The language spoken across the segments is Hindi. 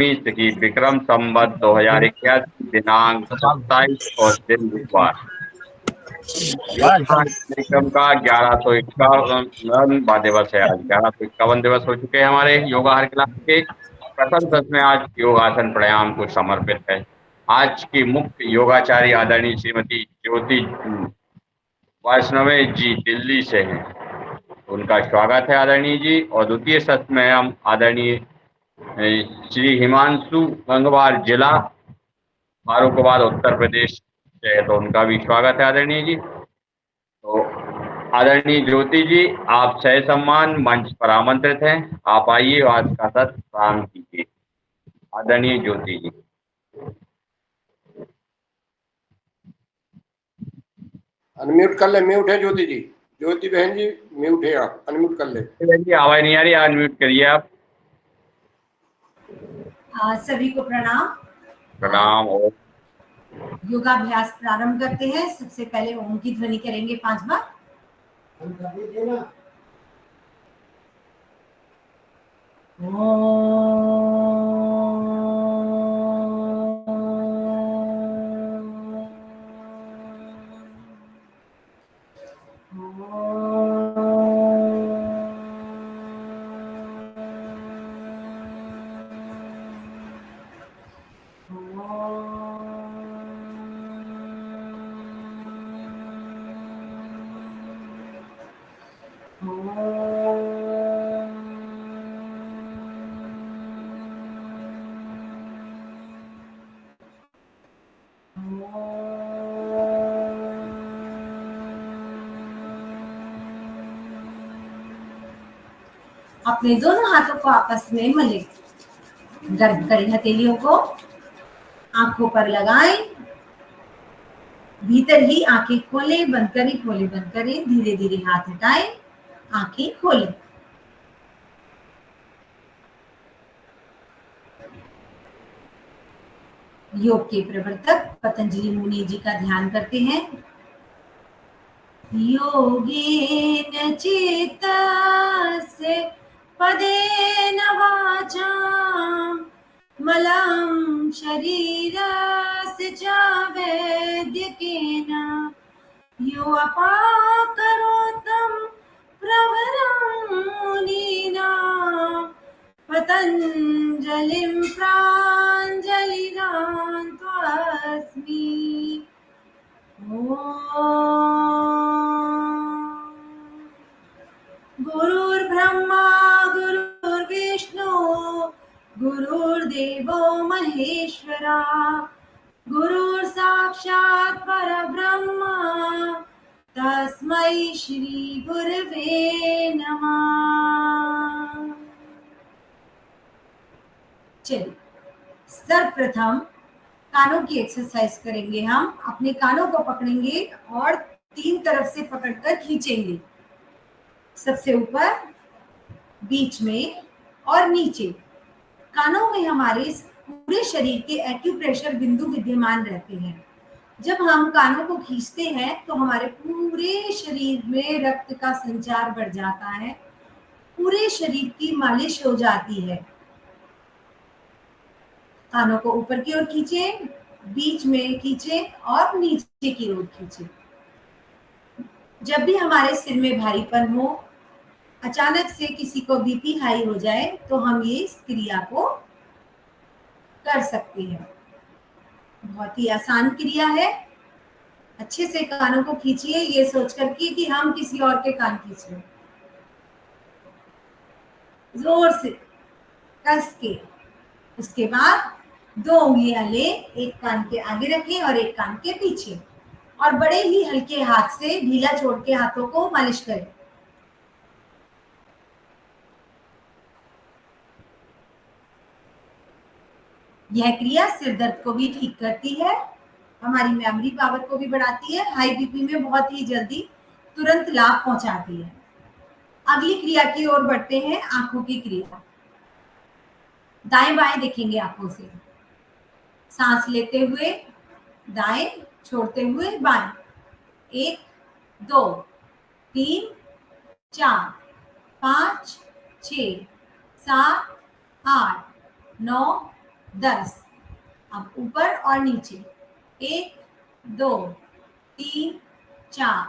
की विक्रम संवत 2081 दिनांक 27 और दिन बुधवार। कार्यक्रम का 1151वां दिवस है। आज 1151 दिवस हो चुके हैं हमारे योगाहार क्लास के। प्रथम सत्र में आज योगासन प्राणायाम को समर्पित है। आज की मुख्य योगाचार्य आदरणीय श्रीमती ज्योति वैष्णवे जी दिल्ली से हैं। उनका स्वागत है आदरणीय जी। और द्वितीय सत्र में हम आदरणीय श्री हिमांशु गंगवार, जिला फारुखाबाद, उत्तर प्रदेश से है, तो उनका भी स्वागत है आदरणीय जी। तो आदरणीय ज्योति जी, आप सह सम्मान मंच पर आमंत्रित हैं। आप आइए आज का सत्र प्रारंभ कीजिए। आदरणीय ज्योति जी। अनम्यूट कर ले। म्यूट है ज्योति जी। ज्योति बहन जी म्यूट है, आप अनम्यूट कर ले। जी आवाज नहीं आ रही, अनम्यूट करिए आप। सभी को प्रणाम। प्रणाम। और योगाभ्यास प्रारंभ करते हैं। सबसे पहले ओम की ध्वनि करेंगे 5 बार। अपने दोनों हाथों को आपस में मले, गर्म करें हथेलियों को, आंखों पर लगाएं, भीतर ही आंखें खोलें, बंद करें, खोलें, बंद करें, धीरे धीरे हाथ हटाएं, आंखें खोलें। योग के प्रवर्तक पतंजलि मुनि जी का ध्यान करते हैं। योगेन चेतस्य पदेन वाचां मलं शरीरस्य च वैद्यकेन यो अपाकरोतं प्रवरं मुनीनां पतञ्जलिं प्राञ्जलिरान्त्वस्मि। गुरुर्ब्रह्मा गुरुर्विष्णु गुरुर्देवो महेश्वरा गुरुर्साक्षात् परब्रह्म तस्मै श्री गुरवे नमः। चलिए सर्वप्रथम कानों की एक्सरसाइज करेंगे। हम अपने कानों को पकड़ेंगे और 3 तरफ से पकड़कर खींचेंगे। सबसे ऊपर, बीच में और नीचे। कानों में हमारे पूरे शरीर के एक्यूप्रेशर बिंदु विद्यमान रहते हैं। जब हम कानों को खींचते हैं तो हमारे पूरे शरीर में रक्त का संचार बढ़ जाता है, पूरे शरीर की मालिश हो जाती है। कानों को ऊपर की ओर खींचें, बीच में खींचें और नीचे की ओर खींचें। जब भी हमारे सिर में भारीपन हो, अचानक से किसी को बीपी हाई हो जाए, तो हम ये इस क्रिया को कर सकते हैं। बहुत ही आसान क्रिया है। अच्छे से कानों को खींचिए, ये सोच करके कि हम किसी और के कान खींच रहे हैं। जोर से कस के। उसके बाद 2 उंगलियां ले, एक कान के आगे रखें और एक कान के पीछे, और बड़े ही हल्के हाथ से ढीला छोड़ के हाथों को मालिश करें। यह क्रिया सिर दर्द को भी ठीक करती है, हमारी मेमोरी पावर को भी बढ़ाती है, हाई बीपी में बहुत ही जल्दी तुरंत लाभ पहुंचाती है। अगली क्रिया की ओर बढ़ते हैं, आंखों की क्रिया। दाएं बाएं देखेंगे आंखों से। सांस लेते हुए दाएं, छोड़ते हुए बाएं। 1 2 3 4 5 6 7 8 9 10। अब ऊपर और नीचे 1 2 3 4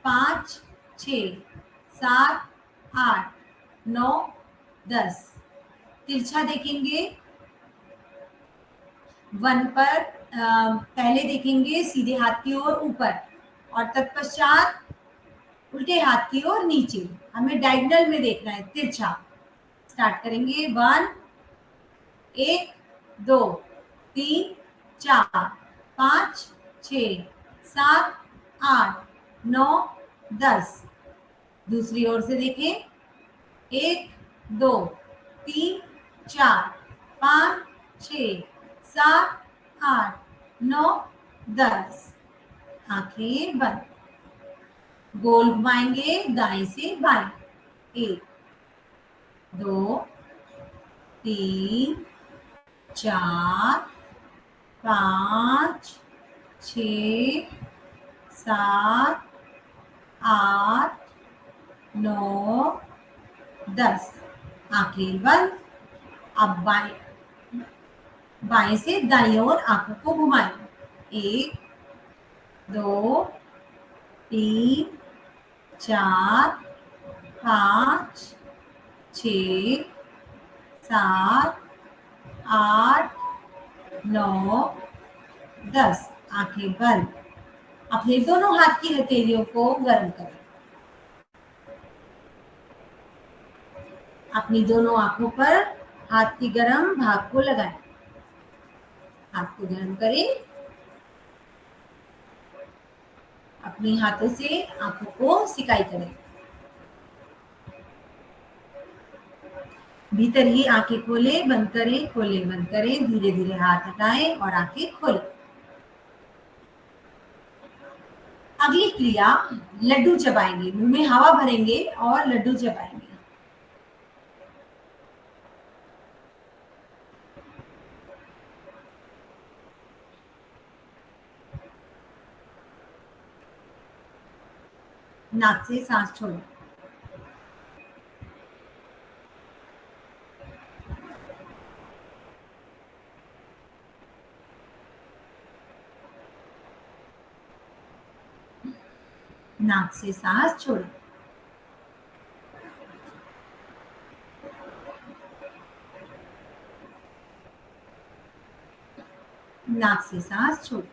5 6 7 8 9 10। तिरछा देखेंगे 1 पर पहले देखेंगे सीधे हाथ की ओर ऊपर और तत्पश्चात उल्टे हाथ की ओर नीचे। हमें डायगोनल में देखना है तिरछा। स्टार्ट करेंगे 1 1 2 3 4 5 6 7 8 9 10। दूसरी ओर से देखें 1 2 3 4 5 6 7 8 9 10। आंखें बंद। गोल घुमाएंगे दाएं से बाएं। 1 2 3 4 5 6 7 8 9 10। आंखें बंद। अब बाएं से दाईं ओर आंखों को घुमाएं। 1 2 3 4 5 6 7 8 9 10। आंखें बंद। अपने दोनों हाथ की हथेलियों को गर्म करें। अपनी दोनों आंखों पर हाथ की गर्म भाग को लगाएं। हाथ को गर्म करें। अपने हाथों से आंखों को सिकाई करें। भीतर ही आंखें खोलें बंद करें, खोलें बंद करें। धीरे धीरे हाथ हटाएं और आंखें खोलें। अगली क्रिया लड्डू चबाएंगे। मुंह में हवा भरेंगे और लड्डू चबाएंगे। नाक से सांस छोड़ें। नाक से सांस छोड़ें। नाक से सांस छोड़ें।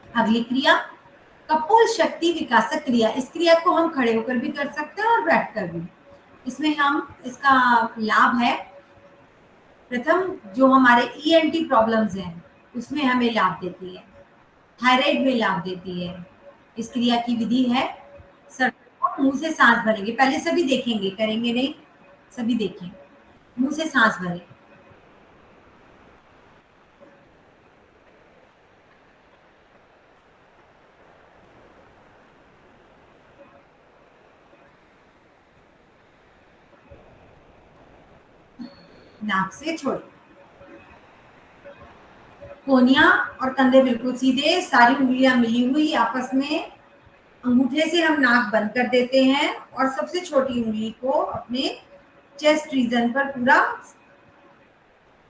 अगली क्रिया कपोल शक्ति विकासक क्रिया। इस क्रिया को हम खड़े होकर भी कर सकते हैं और बैठकर भी। इसमें हम इसका लाभ है, प्रथम जो हमारे ईएनटी प्रॉब्लम्स हैं उसमें हमें लाभ देती है, थायराइड में लाभ देती है। इस क्रिया की विधि है सर मुंह से सांस भरेंगे। पहले सभी देखेंगे, करेंगे नहीं, सभी देखें। मुंह से सांस भरें। नाक से छोड़ें। कोहनियां और कंधे बिल्कुल सीधे, सारी उंगलियां मिली हुई आपस में। अंगूठे से हम नाक बंद कर देते हैं और सबसे छोटी उंगली को अपने चेस्ट रीजन पर पूरा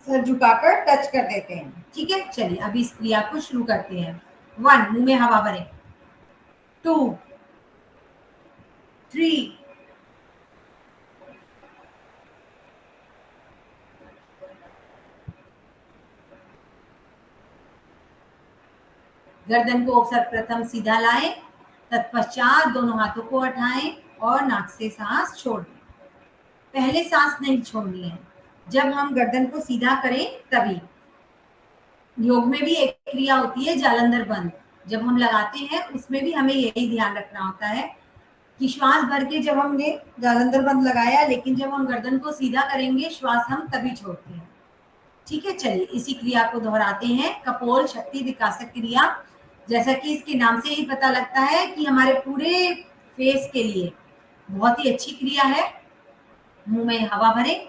सर झुकाकर टच कर देते हैं। ठीक है, चलिए अभी इस क्रिया को शुरू करते हैं। 1 मुंह में हवा भरें। 2 3 गर्दन को सर्वप्रथम सीधा लाएं, तत्पश्चात दोनों हाथों को उठाएं और नाक से सांस छोड़ दें। पहले सांस नहीं छोड़नी है, जब हम गर्दन को सीधा करें तभी। योग में भी एक क्रिया होती है जालंधर बंद, जब हम लगाते हैं उसमें भी हमें यही ध्यान रखना होता है कि श्वास भर के जब हमने जालंधर बंद लगाया, लेकिन जब हम गर्दन को सीधा करेंगे श्वास हम तभी छोड़ते हैं। ठीक है, चलिए इसी क्रिया को दोहराते हैं, कपोल शक्ति विकासक क्रिया। जैसा कि इसके नाम से ही पता लगता है कि हमारे पूरे फेस के लिए बहुत ही अच्छी क्रिया है। मुंह में हवा भरें।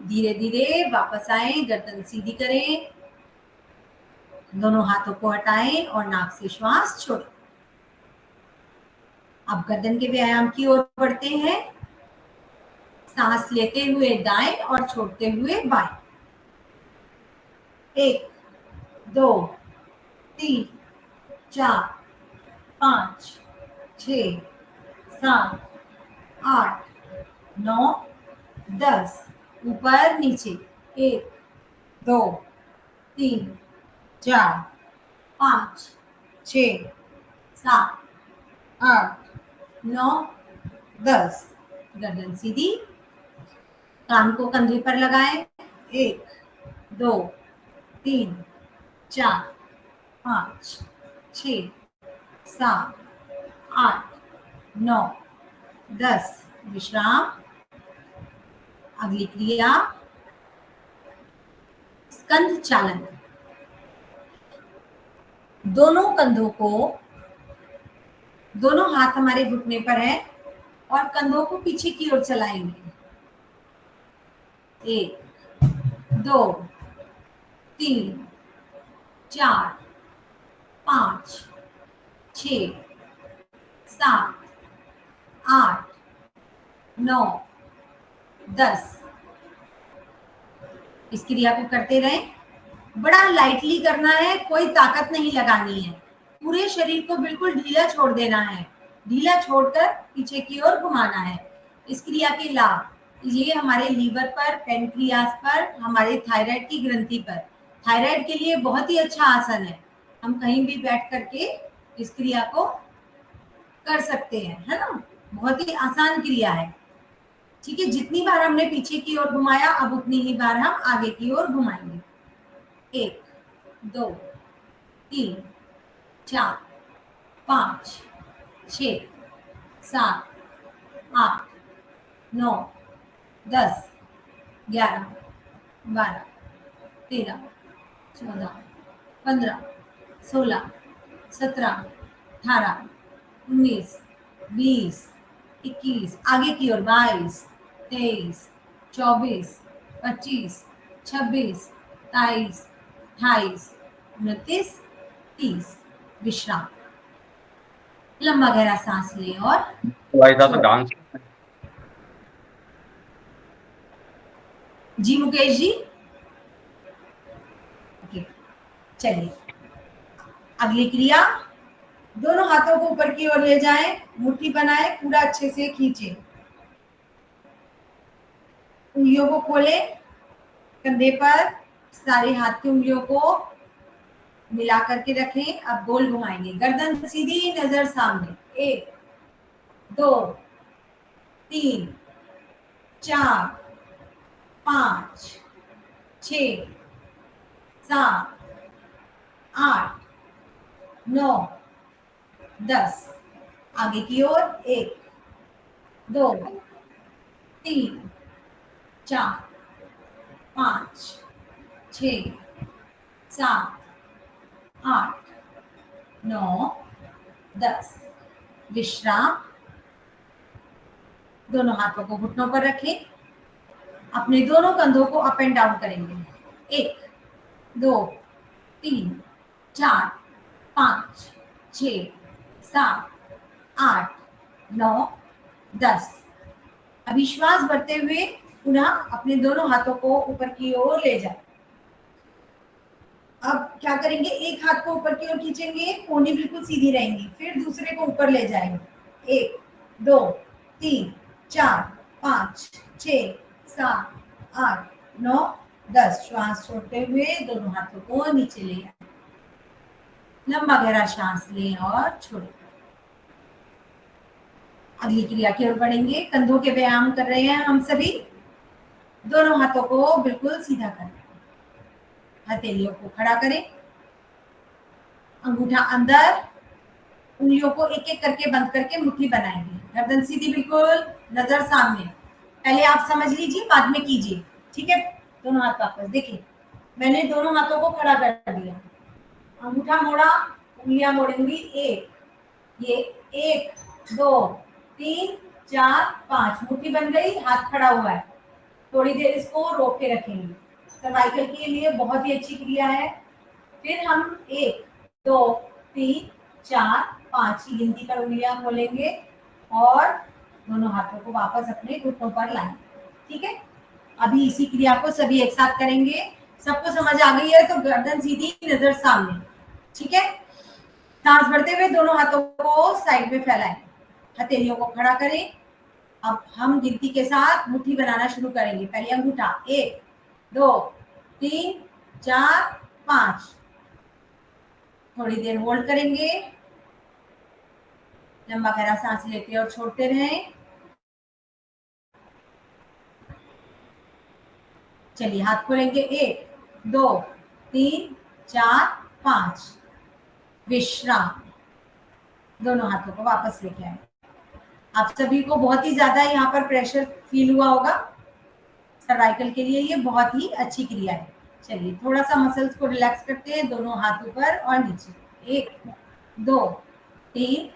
धीरे धीरे वापस आए, गर्दन सीधी करें, दोनों हाथों को हटाएं और नाक से श्वास छोड़ें। अब गर्दन के व्यायाम की ओर बढ़ते हैं। सांस लेते हुए दाएं और छोड़ते हुए बाएं। 1 2 3 4 5 6 7 8 9 10। ऊपर नीचे 1 2 3 4 5 6 7 8 9 10। गर्दन सीधी, कान को कंधे पर लगाएं। 1 2 3 4 5 6 7 8 9 10। विश्राम। अगली क्रिया स्कंध चालन। दोनों कंधों को, दोनों हाथ हमारे घुटने पर है और कंधों को पीछे की ओर चलाएंगे। 1 2 3 4 5 6 7 8 9 10। इस क्रिया को करते रहें। बड़ा लाइटली करना है, कोई ताकत नहीं लगानी है। पूरे शरीर को बिल्कुल ढीला छोड़ देना है। ढीला छोड़कर पीछे की ओर घुमाना है। इस क्रिया के लाभ ये हमारे लीवर पर, पेनक्रियास पर, हमारे थायराइड की ग्रंथि पर। थायराइड के लिए बहुत ही अच्छा आसन है। हम कहीं भी बैठ करके इस क्रिया को कर सकते हैं, है ना। बहुत ही आसान क्रिया है। ठीक है, जितनी बार हमने पीछे की ओर घुमाया, अब उतनी ही बार हम आगे की ओर घुमाएंगे। 1 2 3 4 5 6 7 8 9 10 11 12 13 14 15 16 17 18 19 20 21। आगे की ओर 22 23 24 25 26 27 28 29 30। विश्राम। लंबा गहरा सांस लें और भाई साहब तो डांस। जी मुकेश जी, ओके चलिए। अगली क्रिया, दोनों हाथों को ऊपर की ओर ले जाएं, मुट्ठी बनाएं, पूरा अच्छे से खींचें, उंगलियों को खोलें, कंधे पर सारे हाथ की उंगलियों को मिला करके रखें। अब गोल घुमाएंगे, गर्दन सीधी, नजर सामने। 1 2 3 4 5 6 7 8 9 10। आगे की ओर 1 2 3 4 5 6 7 8 9 10। विश्राम। दोनों हाथों को घुटनों पर रखें। अपने दोनों कंधों को अप एंड डाउन करेंगे। 1 2 3 4 5 6 7 8 9 10। अभी श्वास भरते हुए पुनः अपने दोनों हाथों को ऊपर की ओर ले जाए। अब क्या करेंगे, एक हाथ को ऊपर की ओर खींचेंगे, कोहनी बिल्कुल सीधी रहेंगी, फिर दूसरे को ऊपर ले जाएंगे। 1 2 3 4 5 6 7 8 9 10। श्वास छोड़ते हुए दोनों हाथों को नीचे ले आए। लंबा गहरा सांस लें और छोड़ें। अगली क्रिया की ओर बढ़ेंगे। कंधों के व्यायाम कर रहे हैं हम सभी। दोनों हाथों को बिल्कुल सीधा करें, हथेलियों को खड़ा करें, अंगूठा अंदर, उंगलियों को एक एक करके बंद करके मुट्ठी बनाएंगे। गर्दन सीधी बिल्कुल, नजर सामने। पहले आप समझ लीजिए, बाद में कीजिए। ठीक है, दोनों हाथ वापस। देखिए, मैंने दोनों हाथों को खड़ा कर दिया, अंगूठा मोड़ा, उंगलियां मोड़ेंगी। 1 ये 1 2 3 4 5, मुट्ठी बन गई, हाथ खड़ा हुआ है। थोड़ी देर इसको रोक के रखेंगे। सर्वाइकल के लिए बहुत ही अच्छी क्रिया है। फिर हम 1 2 3 4 5 की गिनती पर उंगलियां खोलेंगे और दोनों हाथों को वापस अपने घुटनों पर लाएंगे। ठीक है, अभी इसी क्रिया को सभी एक साथ करेंगे। सबको समझ आ गई है तो गर्दन सीधी, नजर सामने। ठीक है, सांस भरते हुए दोनों हाथों को साइड में फैलाएं, हथेलियों को खड़ा करें। अब हम गिनती के साथ मुट्ठी बनाना शुरू करेंगे। पहले अंगूठा 1 2 3 4 5। थोड़ी देर होल्ड करेंगे, लंबा गहरा सांस लेते और छोड़ते रहें। चलिए हाथ खोलेंगे, 1 2 3 4 5। विश्राम। दोनों हाथों को वापस लेके आए। आप सभी को बहुत ही ज्यादा यहाँ पर प्रेशर फील हुआ होगा। सर्वाइकल के लिए ये बहुत ही अच्छी क्रिया है। चलिए थोड़ा सा मसल्स को रिलैक्स करते हैं, दोनों हाथ ऊपर और नीचे। 1 2 3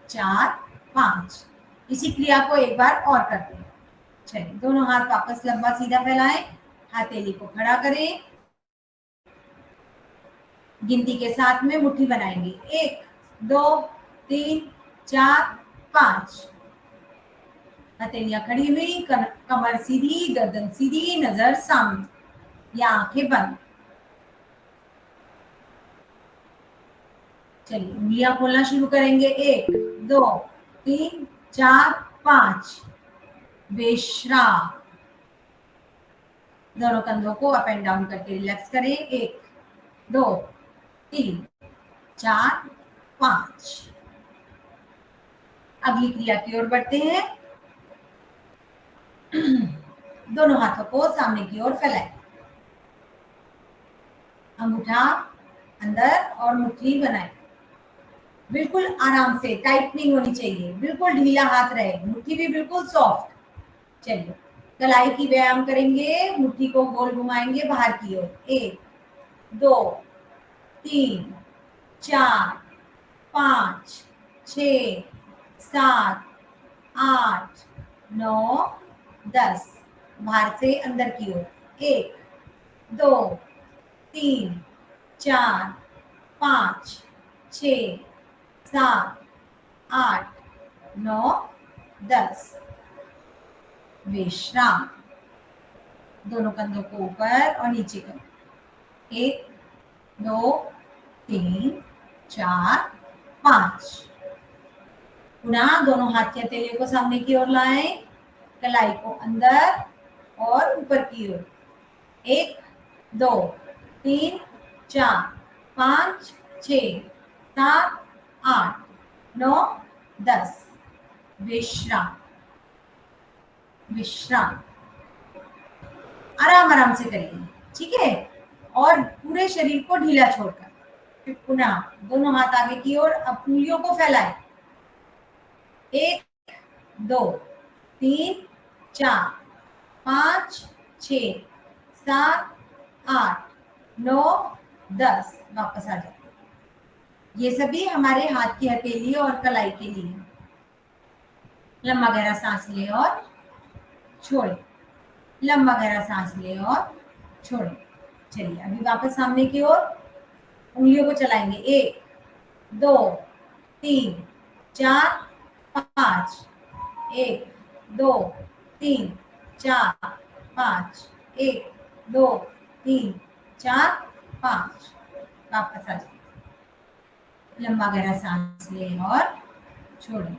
4 5। इसी क्रिया को एक बार और करते हैं। चलिए दोनों हाथ वापस लंबा सीधा फैलाएं, हथेली को खड़ा करें, गिनती के साथ में मुट्ठी बनाएंगे। 1 2 3 4 5। हथेलियां खड़ी हुई, कमर सीधी, गर्दन सीधी, नजर सामने या आंखें बंद। चलिए उंगलियां खोलना शुरू करेंगे। 1 2 3 4 5। विश्राम। दोनों कंधों को अप एंड डाउन करके रिलैक्स करें। 1 2 3 4 5। अगली क्रिया की ओर बढ़ते हैं। दोनों हाथों को सामने की ओर फैलाएं, अंगूठा अंदर और मुट्ठी बनाएं। बिल्कुल आराम से, टाइट नहीं होनी चाहिए, बिल्कुल ढीला हाथ रहे, मुट्ठी भी बिल्कुल सॉफ्ट। चलिए कलाई की व्यायाम करेंगे, मुट्ठी को गोल घुमाएंगे बाहर की ओर। 1 2 3 4 5 6 7 8 9 10। बाहर से अंदर की ओर। 1 2 3 4 5 6 7 8 9 10। विश्राम। दोनों कंधों को ऊपर और नीचे करें। 1 2 3 4 5। पुनः दोनों हाथ की हथेलियों को सामने की ओर लाएं, कलाई को अंदर और ऊपर की ओर। 1 2 3 4 5 6 7 8 9 10। विश्राम। विश्राम आराम आराम से करिए। ठीक है, और पूरे शरीर को ढीला छोड़कर। फिर पुनः दोनों हाथ आगे की ओर, उंगलियों को फैलाएं। 1 2 3 4 5 6 7 8 9 10। वापस आ जाए। ये सभी हमारे हाथ की हथेली और कलाई के लिए। लंबा गहरा सांस ले और छोड़े, लंबा गहरा सांस ले और छोड़े। चलिए अभी वापस सामने की ओर उंगलियों को चलाएंगे। 1 2 3 4 5। 1 2 3 4 5। 1 2 3 4 5। वापस आ जाए, लंबा गहरा सांस ले और छोड़े,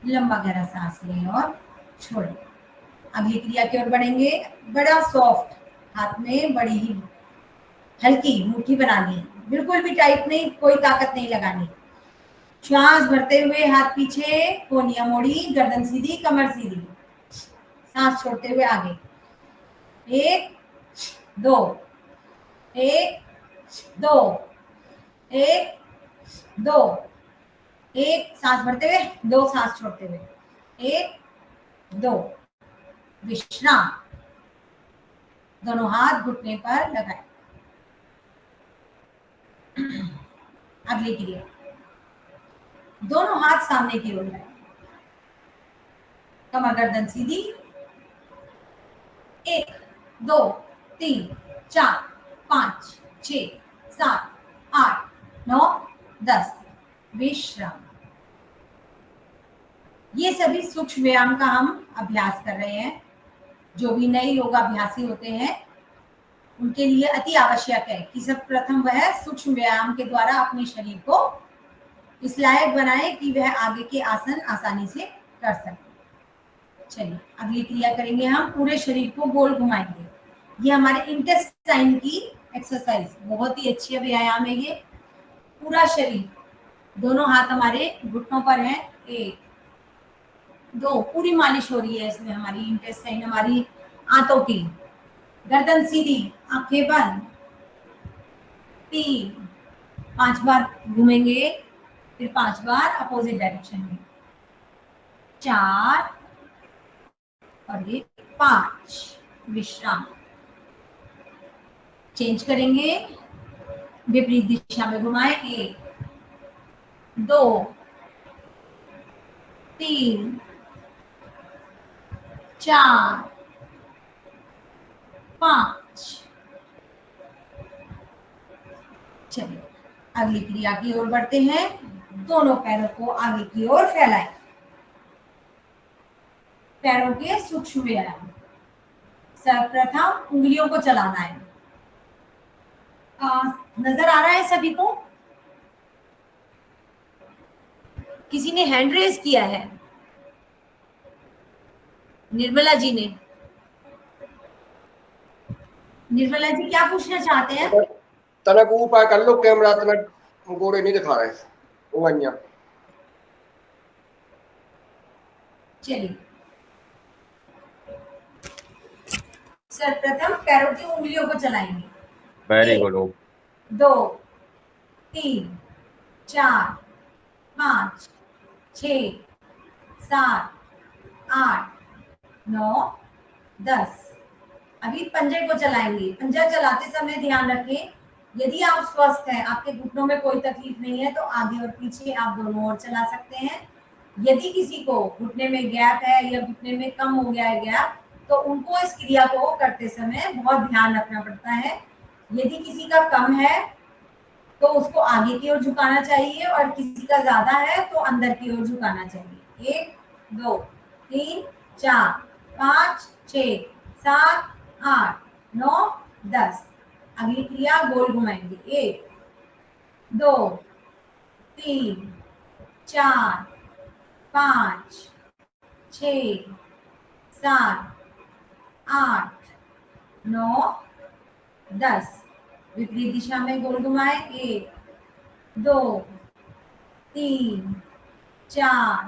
लंबा गहरा सांस ले और छोड़े। अगली क्रिया की ओर बढ़ेंगे। बड़ा सॉफ्ट हाथ में बड़ी ही हल्की मुट्ठी बनानी है, बिल्कुल भी टाइट नहीं, कोई ताकत नहीं लगानी। श्वास भरते हुए हाथ पीछे, कोहनियां मोड़ी, गर्दन सीधी, कमर सीधी। सांस छोड़ते हुए आगे। 1 2 1 2 1 2। 1 सांस भरते हुए, 2 सांस छोड़ते हुए। 1 2। विश्राम। दोनों हाथ घुटने पर लगाए। अगली क्रिया, दोनों हाथ सामने की ओर लाए, कमर गर्दन सीधी। 2 3 4 5 6 7 8 9 10। विश्राम। ये सभी सूक्ष्म व्यायाम का हम अभ्यास कर रहे हैं। जो भी नए योगाभ्यासी होते हैं उनके लिए अति आवश्यक है कि सब प्रथम वह सूक्ष्म व्यायाम के द्वारा अपने शरीर को इस लायक बनाए कि वह आगे के आसन आसानी से कर सके। चलिए अगली क्रिया करेंगे, हम पूरे शरीर को गोल घुमाएंगे। ये हमारे इंटेस्टाइन की एक्सरसाइज, बहुत ही अच्छी व्यायाम है ये। पूरा शरीर, दोनों हाथ हमारे घुटनों पर हैं, 1 2, पूरी मालिश हो रही है इसमें हमारी इंटेस्टाइन, हमारी आंतों की। गर्दन सीधी, आंखें बंद, 3 5 बार घूमेंगे, फिर 5 बार अपोजिट डायरेक्शन में, 4 और ये 5। विश्राम। चेंज करेंगे, विपरीत दिशा में घुमाएं, 1 2 3 4 5। चलिए अगली क्रिया की ओर बढ़ते हैं। दोनों पैरों को आगे की ओर फैलाएं। पैरों के सूक्ष्म व्यायाम। सर्वप्रथम उंगलियों को चलाना है। नजर आ रहा है सभी को? किसी ने हैंड रेज किया है? निर्मला जी ने। निर्मला जी क्या पूछना चाहते हैं? तनक ऊपर कर लो, कैमरा तनक गोरे नहीं दिखा रहे उंगलियां। चलिए सर्वप्रथम पैरों की उंगलियों को चलाएंगे। Very good. 2 3 4 5 6 7 8 9 10। अभी पंजे को चलाएंगे। पंजा चलाते समय ध्यान रखें, यदि आप स्वस्थ हैं, आपके घुटनों में कोई तकलीफ नहीं है, तो आगे और पीछे आप दोनों ओर चला सकते हैं। यदि किसी को घुटने में गैप है या घुटने में कम हो गया है गैप, तो उनको इस क्रिया को करते समय बहुत ध्यान रखना पड़ता है। यदि किसी का कम है तो उसको आगे की ओर झुकाना चाहिए, और किसी का ज्यादा है तो अंदर की ओर झुकाना चाहिए। 1 2 3 4 5 6 7 8 9 10। अगली क्रिया गोल घुमाएंगे। 1 2 3 4 5 6 7 8 9 10। विपरीत दिशा में गोल घुमाए। 1 2 3 4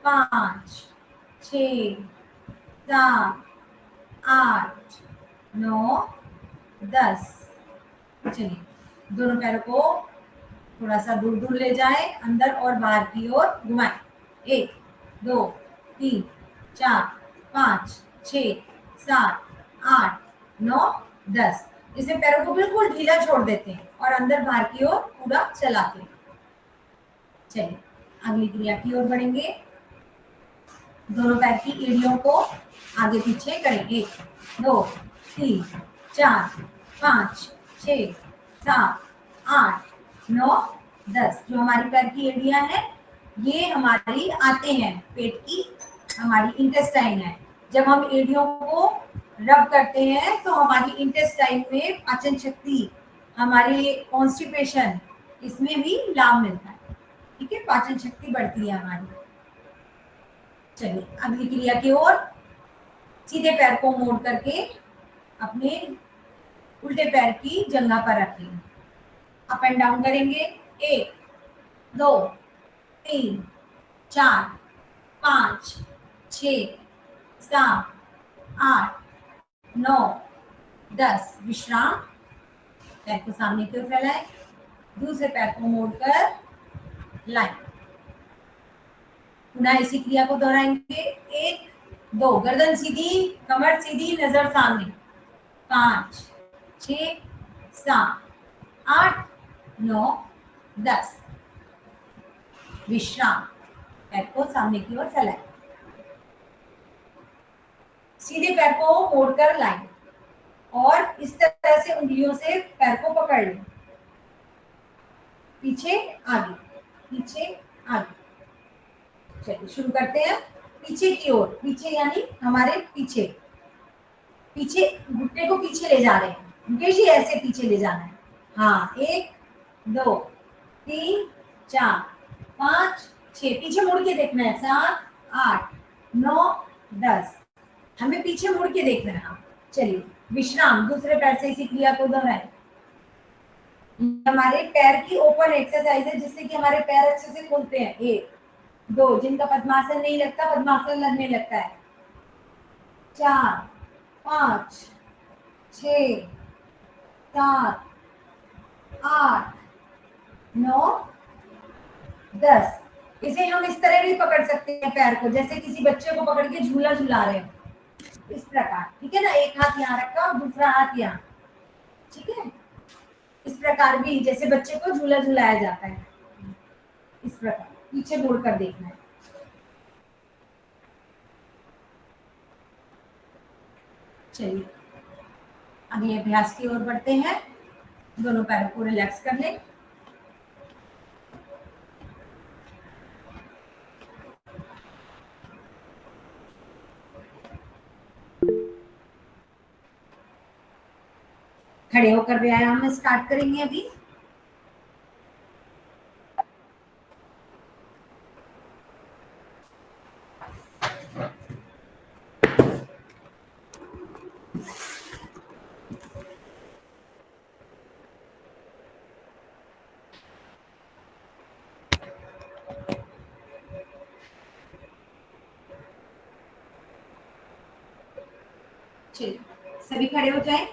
5 6 7 8 9 10। चलिए दोनों पैरों को थोड़ा सा दूर दूर ले जाए, अंदर और बाहर की ओर घुमाएं। 1 2 3 4 5 6 7 8 9 10। इसे पैरों को बिल्कुल ढीला छोड़ देते हैं और अंदर बाहर की ओर पूरा चलाते हैं। चलिए अगली क्रिया की ओर बढ़ेंगे। दोनों पैर की एड़ियों को आगे पीछे करेंगे। 1 2 3 4 5 6 7 8 9 10। जो हमारी पैर की एड़ियां हैं ये हमारी आते हैं, पेट की हमारी इंटेस्टाइन है। जब हम एड़ियों को रब करते हैं तो हमारी इंटेस्टाइन में पाचन शक्ति, हमारी कॉन्स्टिपेशन, इसमें भी लाभ मिलता है। ठीक है, पाचन शक्ति बढ़ती है हमारी। चलिए अगली क्रिया की ओर। सीधे पैर को मोड़ करके अपने उल्टे पैर की जंघा पर रखें। अप एंड डाउन करेंगे। 1 2 3 4 5 6 7 8 9 10। विश्राम। पैर को सामने की ओर फैलाएं, दूसरे पैर को मोड़कर लाएं। पुनः इसी क्रिया को दोहराएंगे। 1 2, गर्दन सीधी, कमर सीधी, नजर सामने। 5 6 7 8 9 10। विश्राम। पैर को सामने की ओर फैलाएं, सीधे पैर को मोड़कर लाएं। और इस तरह से उंगलियों से पैर को पकड़ लें, पीछे आगे, पीछे आगे। चलिए शुरू करते हैं। पीछे की ओर, पीछे यानी हमारे पीछे, पीछे घुटने को पीछे ले जा रहे हैं मुकेश जी, ऐसे पीछे ले जाना है। हाँ, 1 2 3 4 5 6, पीछे मुड़ के देखना है। 7 8 9 10, हमें पीछे मुड़ के देखना है। हाँ चलिए, विश्राम, दूसरे पैर से इसी क्रिया को दोहराएं। हमारे पैर की ओपन एक्सरसाइज है, जिससे कि हमारे पैर अच्छे से खुलते हैं। 1 2, जिनका पद्मासन नहीं लगता, पद्मासन लगने लगता है। 4 5 6 7 8 9 10। इसे हम इस तरह भी पकड़ सकते हैं पैर को, जैसे किसी बच्चे को पकड़ के झूला झुला रहे हैं, इस प्रकार। ठीक है ना, एक हाथ यहाँ रखा और दूसरा हाथ यहाँ। ठीक है, इस प्रकार भी जैसे बच्चे को झूला झुलाया जाता है, इस प्रकार पीछे मुड़कर देखना है। चलिए अगले अभ्यास की ओर बढ़ते हैं। दोनों पैरों को रिलैक्स कर लें। खड़े होकर व्यायाम स्टार्ट करेंगे अभी। चलिए सभी खड़े हो जाएं।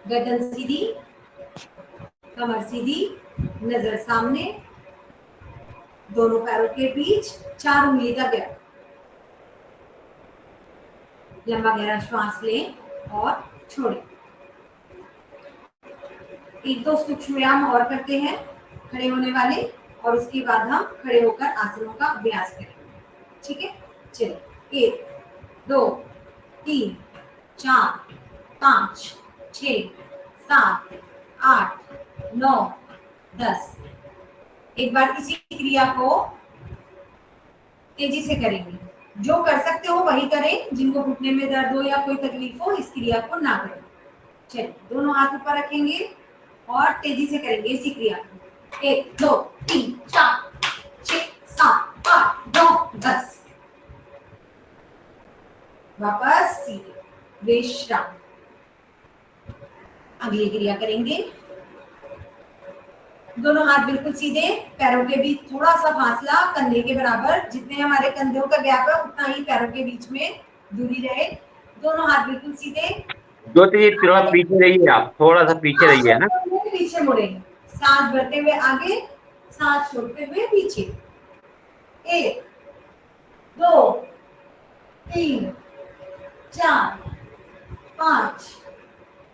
गर्दन सीधी, कमर सीधी, नजर सामने, दोनों पैरों के बीच 4 उंगली का गैप। लंबा गहरा श्वास लें और छोड़ें। 1-2 सूक्ष्म व्यायाम और करते हैं खड़े होने वाले, और उसके बाद हम खड़े होकर आसनों का अभ्यास करेंगे। ठीक है, चलिए 1 2 3 4 5 6 7 8 9 10। एक बार इसी क्रिया को तेजी से करेंगे। जो कर सकते हो वही करें, जिनको घुटने में दर्द हो या कोई तकलीफ हो, इस क्रिया को ना करें। चलिए दोनों हाथ ऊपर रखेंगे और तेजी से करेंगे इसी क्रिया को। 1 2 3 4 6 7 8 9 10। वापस सीधे, विश्राम। अगली क्रिया करेंगे। दोनों हाथ बिल्कुल सीधे, पैरों के बीच थोड़ा सा फासला कंधे के बराबर, जितने हमारे कंधों का गैप है उतना ही पैरों के बीच में दूरी रहे। दोनों हाथ बिल्कुल सीधे। ज्योति जी थोड़ा पीछे रहिए, आप थोड़ा सा पीछे रहिए ना। पीछे मुड़ेंगे, सांस भरते हुए आगे, सांस छोड़ते हुए पीछे। 1 2 3 4 5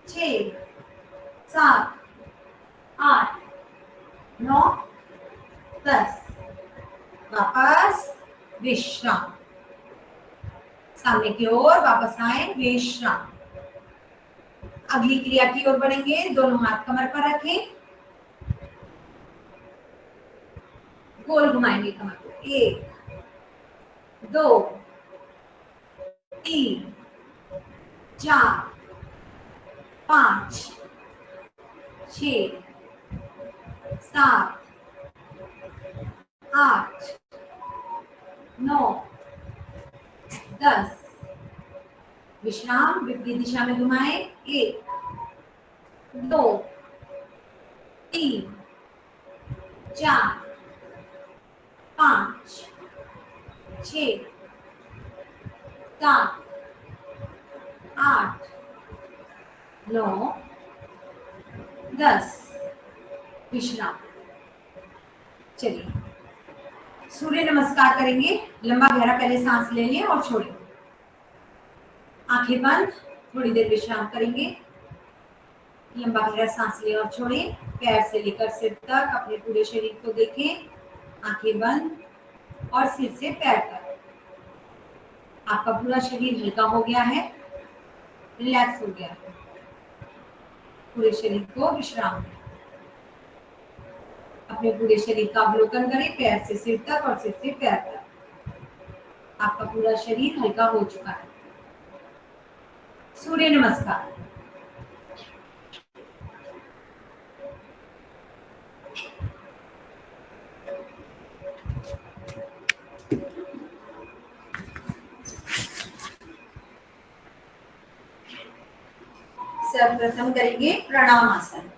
6 7 8 9 10। वापस विश्राम। सामने की ओर वापस आए, विश्राम। अगली क्रिया की ओर बढ़ेंगे। दोनों हाथ कमर पर रखें, गोल घुमाएंगे कमर को। 1 2 3 4 5 6 7 8 9 10। विश्राम। विपरीत दिशा में घुमाएं। 1 2 3 4 5 6 7 8 9 10। विश्राम। चलिए सूर्य नमस्कार करेंगे। लंबा गहरा पहले सांस ले लें और छोड़ें। आंखें बंद, थोड़ी देर विश्राम करेंगे। लंबा गहरा सांस लें और छोड़ें। पैर से लेकर सिर तक अपने पूरे शरीर को देखें। आंखें बंद और सिर से पैर तक। आपका पूरा शरीर हल्का हो गया है। रिलैक्स हो गया, पूरे शरीर को विश्राम दें। अपने पूरे शरीर का अवलोकन करें, पैर से सिर तक और सिर से पैर तक। आपका पूरा शरीर हल्का हो चुका है। सूर्य नमस्कार। सर्वप्रथम करेंगे प्रणाम आसन।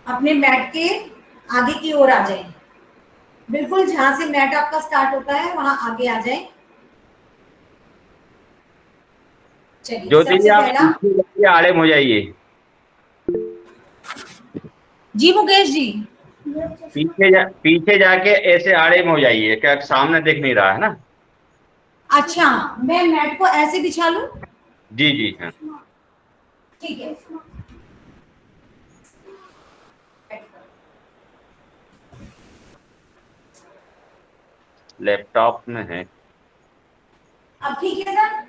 अपने मैट के आगे की ओर आ जाएं। बिल्कुल जहां से मैट आपका स्टार्ट होता है वहां आगे आ जाएं। चलिए, ज्योति जी सबसे आप पहला। पीछे जाइए, आड़े हो जाइए। जी मुकेश जी। पीछे जाके ऐसे आड़े में हो जाइए, क्या सामने दिख नहीं रहा है ना। अच्छा, मैं मैट को ऐसे बिछा लूं? जी जी हाँ। ठीक है। लैपटॉप में है। अब ठीक है सर?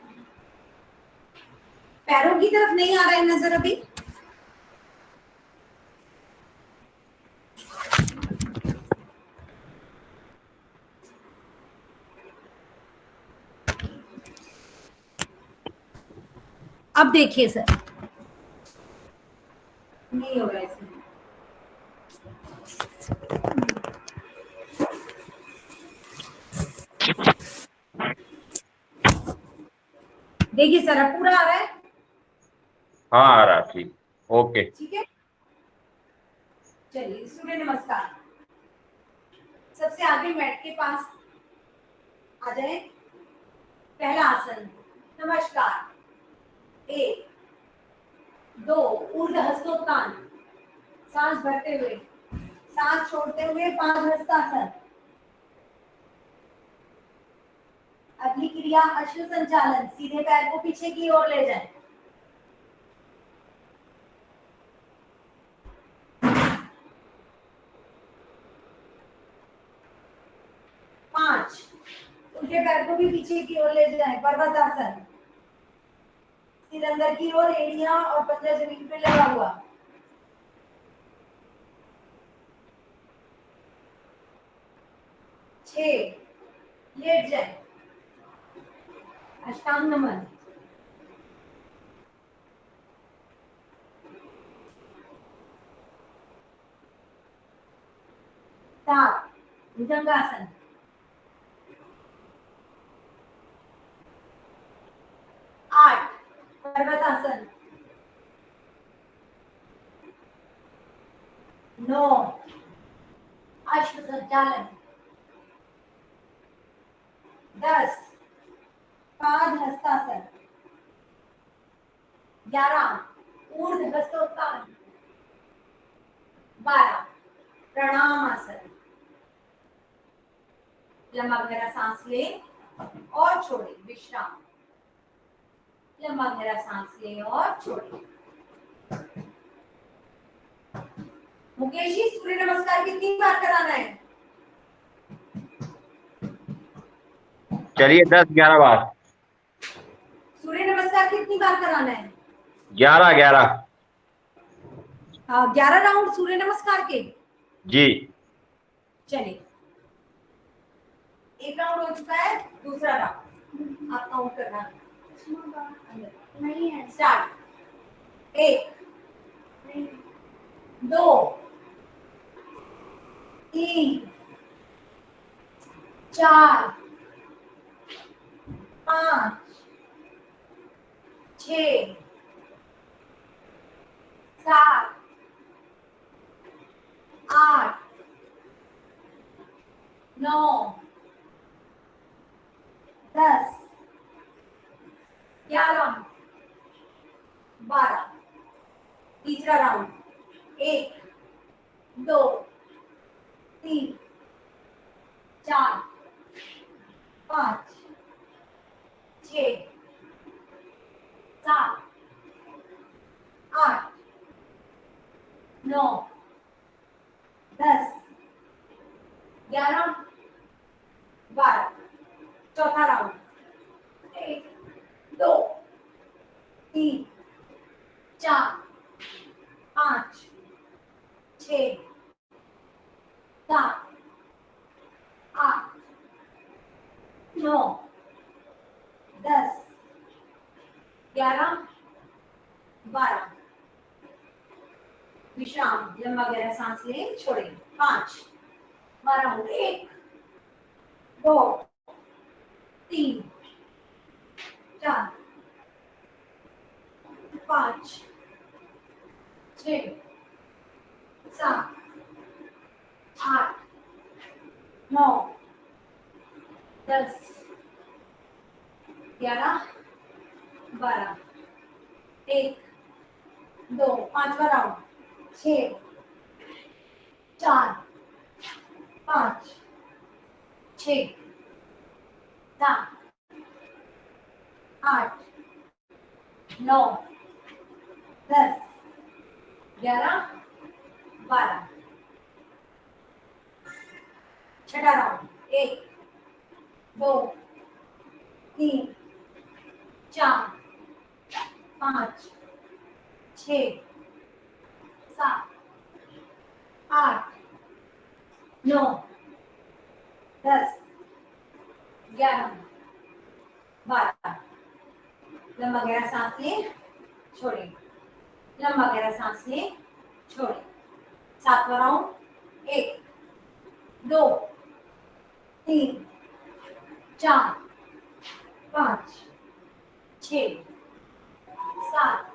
पैरों की तरफ नहीं आ रहा है नजर अभी? अब देखिए सर, नहीं हो रहा है इसमें। देखिए सर, अब पूरा आ रहा है। हाँ आ रहा, ठीक। ओके। ठीक है, चलिए सूर्य नमस्कार। सबसे आगे मैट के पास आ जाए। पहला आसन नमस्कार। 1 2 ऊर्ध्व हस्तोत्थान, सांस भरते हुए, सांस छोड़ते हुए पांचहस्तासन। अगली क्रिया अश्व संचालन, सीधे पैर को पीछे की ओर ले जाएं। 5 उल्टे पैर को भी पीछे की ओर ले जाएं, पर्वतासन। सिर अंदर की ओर, एड़ियां और पंजा जमीन पे लगा हुआ। 6 लेट जाएं, अष्टांग नमन। 7 भुजंगासन। 8 पर्वतासन। 9 अश्व संचालन। 10 पादहस्तासन। 11 ऊर्ध्व हस्तोत्थान। 12 प्रणाम आसन। लंबा गहरा सांस लें और छोड़ें, विश्राम। लंबा गहरा सांस लें और छोड़ें। मुकेश जी, सूर्य नमस्कार कितनी बार कराना है? चलिए 10-11 बार। सूर्य नमस्कार कितनी बार कराना है? 11-11। 11 राउंड सूर्य नमस्कार के। जी। चलिए, एक राउंड हो चुका है, दूसरा राउंड आप काउंट करना। नहीं है, स्टार्ट। 1 2 3 4 5 6 7 8 9 10 11 12। तीसरा राउंड। 1 2 3 4 5 6 7 8 9 10 11 12। चौथा राउंड। 1 3 4 5 6 7 8 9 10 11 12 विश्राम लंबा गहरा सांस लें छोड़ें 5 राउंड 1 2 3 4 5 6 7 8 9 10 11 12 1 2 पांचवा राउंड 6 4 5 6 7 8 9 10 11 12 छठा राउंड 1 2 3 4 5 6 7 8 9 10 11 12 लंबा गहरा सांस लें छोड़ें लंबा गहरा सांस लें छोड़ें सातवां राउंड 1 2 3 4 5 6 7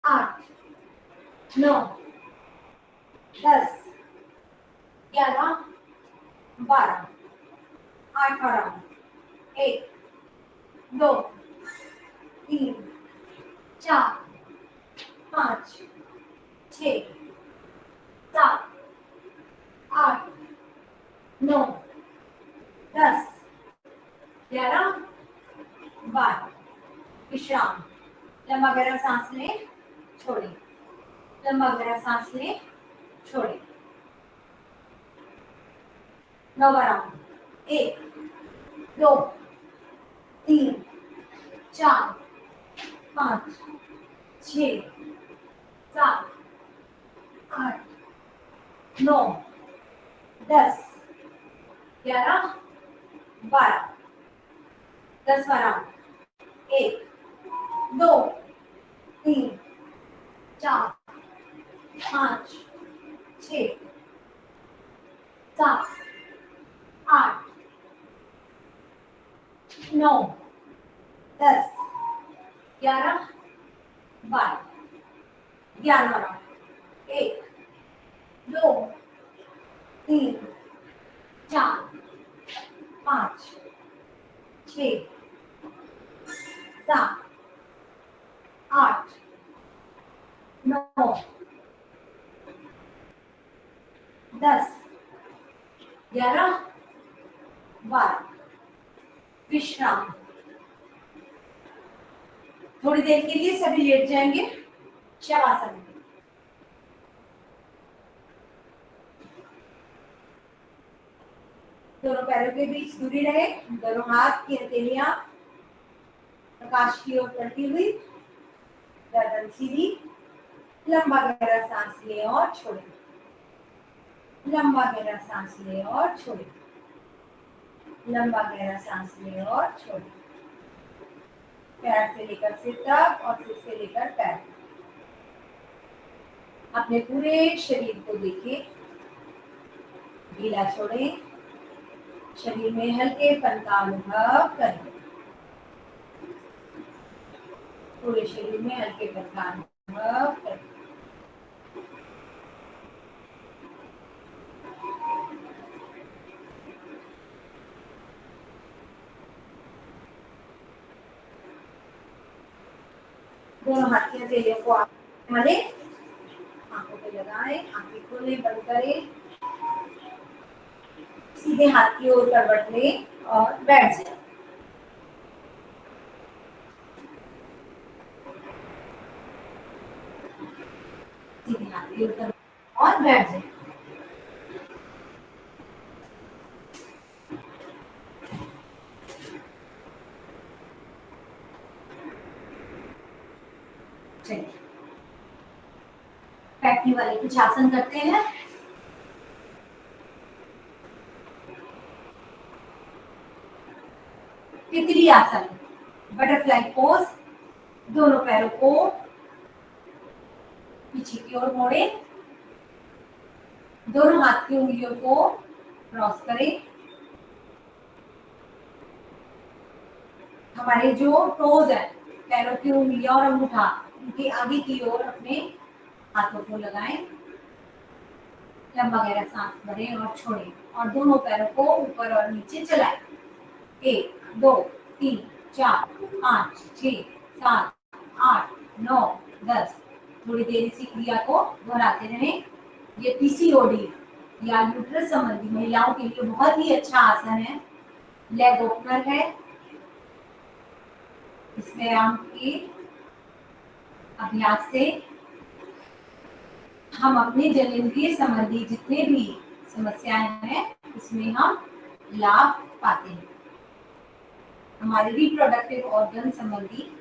8 9 10 11 12 आठवां राउंड 1 2 3 4 5 6 7 8 9 10 11 12 विश्राम लंबा गहरा सांस लें छोड़ें लंबा गहरा सांस लें छोड़ें नौवां राउंड 1 2 3 4 5 6 7 8 9 10 11 12 10वां राउंड 1 2 3 4 5 6 7 8 9 10 11 12 11वां राउंड 1 2 3 4 5 6 7 8 9 10 11 12 विश्राम थोड़ी देर के लिए सभी लेट जाएंगे शवासन में दोनों पैरों के बीच दूरी रहे दोनों हाथ की हथेलियां आकाश की ओर पलटी हुई गर्दन सीधी लंबा गहरा सांस लें और छोड़ें लंबा गहरा सांस लें और छोड़ें लंबा गहरा सांस लें और छोड़ें पैर से लेकर सिर तक और सिर से लेकर पैर तक अपने पूरे शरीर को देखें ढीला छोड़ें शरीर में हल्केपन का अनुभव करें पूरे शरीर में हल्केपन का अनुभव करें दोनों हाथ की हथेलियों को आंखों पे लगाएं आंखें खोलें बंद करें सीधे हाथ की ओर करवट लें और बैठ जाएं सीधे हाथ की ओर करवट और बैठ जाएं चलिए बैठने वाले कुछ आसन करते हैं। तितली आसन, बटरफ्लाई पोज। दोनों पैरों को पीछे की ओर मोड़े, दोनों हाथ की उंगलियों को क्रॉस करें। हमारे जो टोज है, पैरों की उंगलियां और अंगूठा, उनके आगे की ओर अपने हाथों को लगाएं। लंबा गहरा सांस भरें और छोड़ें और दोनों पैरों को ऊपर और नीचे चलाएं। 1 2 3 4 5 6 7 8 9 10। थोड़ी देर इसी क्रिया को दोहराते रहें। ये पीसीओडी या यूट्रस संबंधी महिलाओं के लिए बहुत ही अच्छा आसन है, लेग ओपनर है। इस व्यायाम के अभ्यास से हम अपने जननेंद्रिय संबंधी जितने भी समस्याएं हैं उसमें हम लाभ पाते हैं। हमारे रिप्रोडक्टिव ऑर्गन संबंधी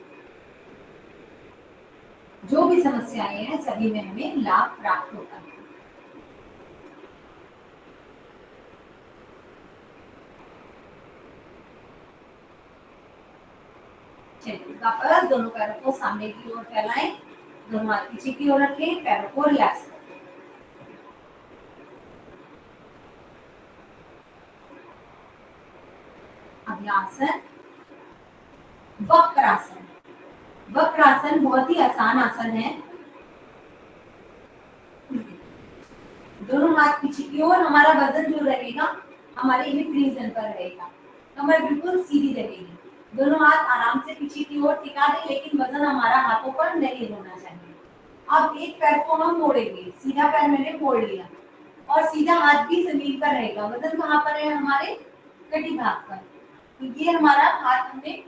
जो भी समस्याएं हैं सभी में हमें लाभ प्राप्त होता है। चलिए वापस दोनों पैरों को सामने की ओर फैलाएं, दोनों हाथ पीछे की ओर रखें, पैरों को रिलैक्स करें। अगला आसन वक्रासन। वक्रासन बहुत ही आसान आसन है। दोनों हाथ पीछे की ओर, हमारा वजन जो रहेगा हमारे हिप रीजन पर रहेगा, कमर बिल्कुल सीधी रहेगी। दोनों हाथ आराम से पीछे की ओर टिका दें, लेकिन वजन हमारा हाथों पर नहीं होना चाहिए। अब एक पैर को हम मोड़ेंगे, सीधा पैर मैंने मोड़ लिया और सीधा हाथ भी जमीन पर रहेगा। वजन कहाँ पर है? हमारे कटी भाग पर। तो ये हमारा हाथ, हमने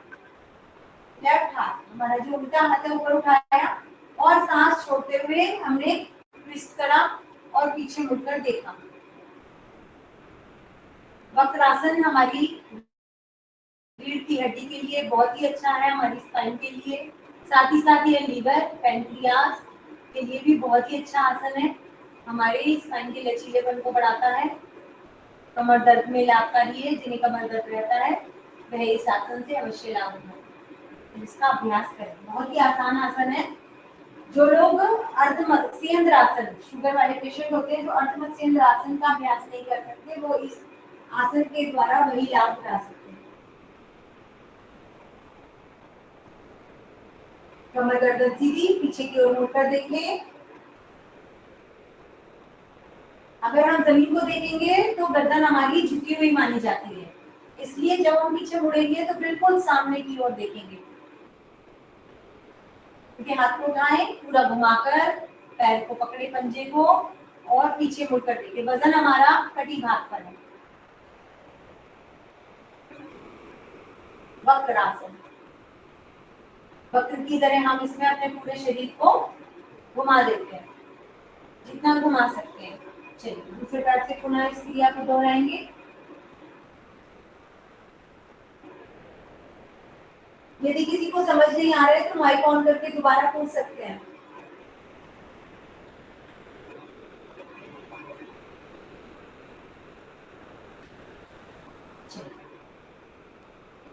लेफ्ट हाथ, हमारा जो उल्टा हाथ है ऊपर उठाया और सांस छोड़ते हुए हमने ट्विस्ट करा और पीछे मुड़कर देखा। वक्रासन हमारी रीढ़ की हड्डी के लिए बहुत ही अच्छा है, हमारी स्पाइन के लिए। साथ ही ये लीवर, पैंक्रियास के लिए भी बहुत ही अच्छा आसन है। हमारे स्पाइन के लचीलेपन को बढ़ाता है। कमर दर्द में लाभकारी है। जिन्हें कमर दर्द रहता है वह इस आसन से अवश्य लाभ उठाएं। इसका अभ्यास करें, बहुत ही आसान आसन है। जो लोग अर्धमत्स्येंद्र आसन, शुगर वाले पेशेंट होते हैं जो अर्धमत्स्येंद्र आसन का अभ्यास नहीं कर सकते, वो इस आसन के द्वारा वही लाभ उठा सकते हैं। कमर गर्दन सीधी, पीछे की ओर मुड़कर देखें। अगर हम जमीन को देखेंगे तो गर्दन हमारी झुकी हुई मानी जाती है, इसलिए जब हम पीछे मुड़ेंगे तो बिल्कुल सामने की ओर देखेंगे। हाथ को उठाएं, पूरा घुमाकर पैर को पकड़े पंजे को और पीछे मुड़कर देखें। वजन हमारा कटी भाग पर है। वक्रासन, वक्र की तरह हम इसमें अपने पूरे शरीर को घुमा देते हैं, जितना घुमा सकते हैं। चलिए दूसरे पैर से पुनः इस क्रिया को दोहराएंगे। यदि किसी को समझ नहीं आ रहा है तो माइक ऑन करके दोबारा पूछ सकते हैं।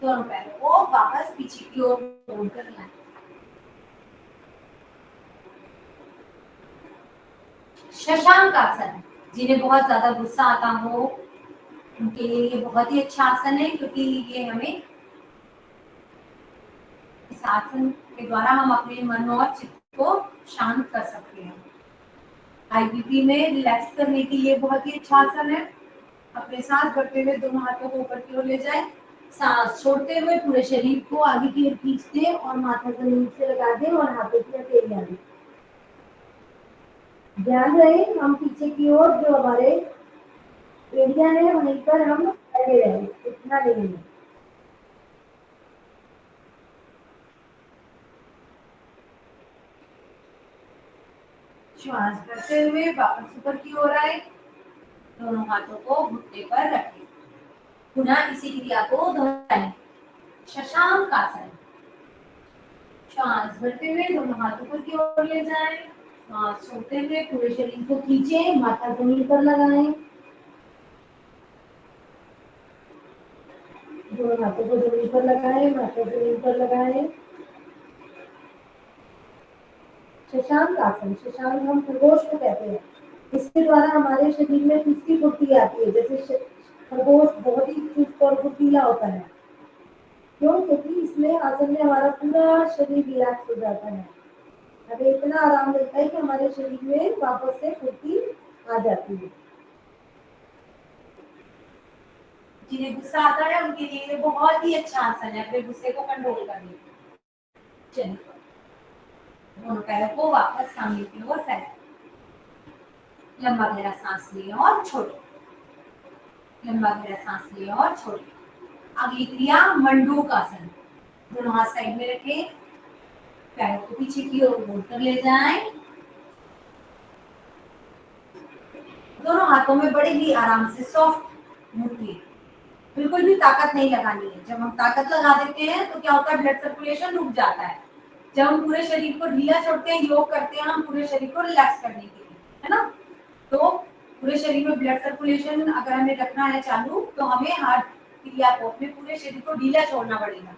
दोनों पैरों को वापस पीछे की ओर मोड़कर लाएं। शशांक आसन, जिन्हें बहुत ज्यादा गुस्सा आता हो उनके लिए ये बहुत ही अच्छा आसन है, क्योंकि ये हमें, इस आसन के द्वारा हम अपने मन और चित्त को शांत कर सकते हैं। हाई बीपी में रिलैक्स करने के लिए बहुत ही अच्छा आसन है। अपने सांस भरते हुए दोनों हाथों को ऊपर की ओर ले जाएं, सांस छोड़ते हुए पूरे शरीर को आगे की ओर खींच दें और माथा जमीन से लगा दें और हाथों की हथेलियां दें। ध्यान रहे हम पीछे की ओर जो हमारे एरिया है वहीं पर हम खड़े रहे, इतना नहीं है। श्वास भरते हुए वापस ऊपर की ओर आए, दोनों हाथों को घुटने पर रखें। पुनः इसी क्रिया को दोहराएं। शशांक आसन, श्वास भरते हुए दोनों हाथों को की ओर ले जाएं, श्वास छोड़ते हुए पूरे शरीर को खींचें, माथा जमीन पर लगाएं, दोनों हाथों को जमीन पर लगाएं, माथा जमीन पर लगाएं। शशांक आसन, शशांक हम खरगोश को कहते हैं। इसके द्वारा हमारे शरीर में चुस्ती फुर्ती आती है, जैसे खरगोश बहुत ही चुस्त और फुर्तीला होता है। क्यों? क्योंकि इसमें आसन में हमारा पूरा शरीर रिलैक्स हो जाता है, हमें इतना आराम मिलता है कि हमारे शरीर में वापस से फुर्ती आ जाती है। जिन्हें गुस्सा आता है उनके लिए ये बहुत ही अच्छा आसन है अपने गुस्से को कंट्रोल करने के लिए। चलिए, दोनों पैरों को वापस सामने की ओर फैलाएं, लंबा गहरा सांस लें और छोड़ें, लंबा गहरा सांस लें और छोड़ें। अगली क्रिया मंडूक आसन, दोनों हाथ साइड में रखें, पैरों को पीछे की ओर मोड़कर ले जाएं, दोनों हाथों में बड़े ही आराम से सॉफ्ट मुट्ठी, बिल्कुल भी ताकत नहीं लगानी है। जब हम ताकत लगा देते हैं तो क्या होता है, ब्लड सर्कुलेशन रुक जाता है। जब हम पूरे शरीर को ढीला छोड़ते हैं, योग करते हैं हम पूरे शरीर को रिलैक्स करने के लिए, है ना। तो पूरे शरीर में ब्लड सर्कुलेशन अगर हमें रखना है चालू, तो हमें हर क्रिया को अपने पूरे शरीर को ढीला छोड़ना पड़ेगा।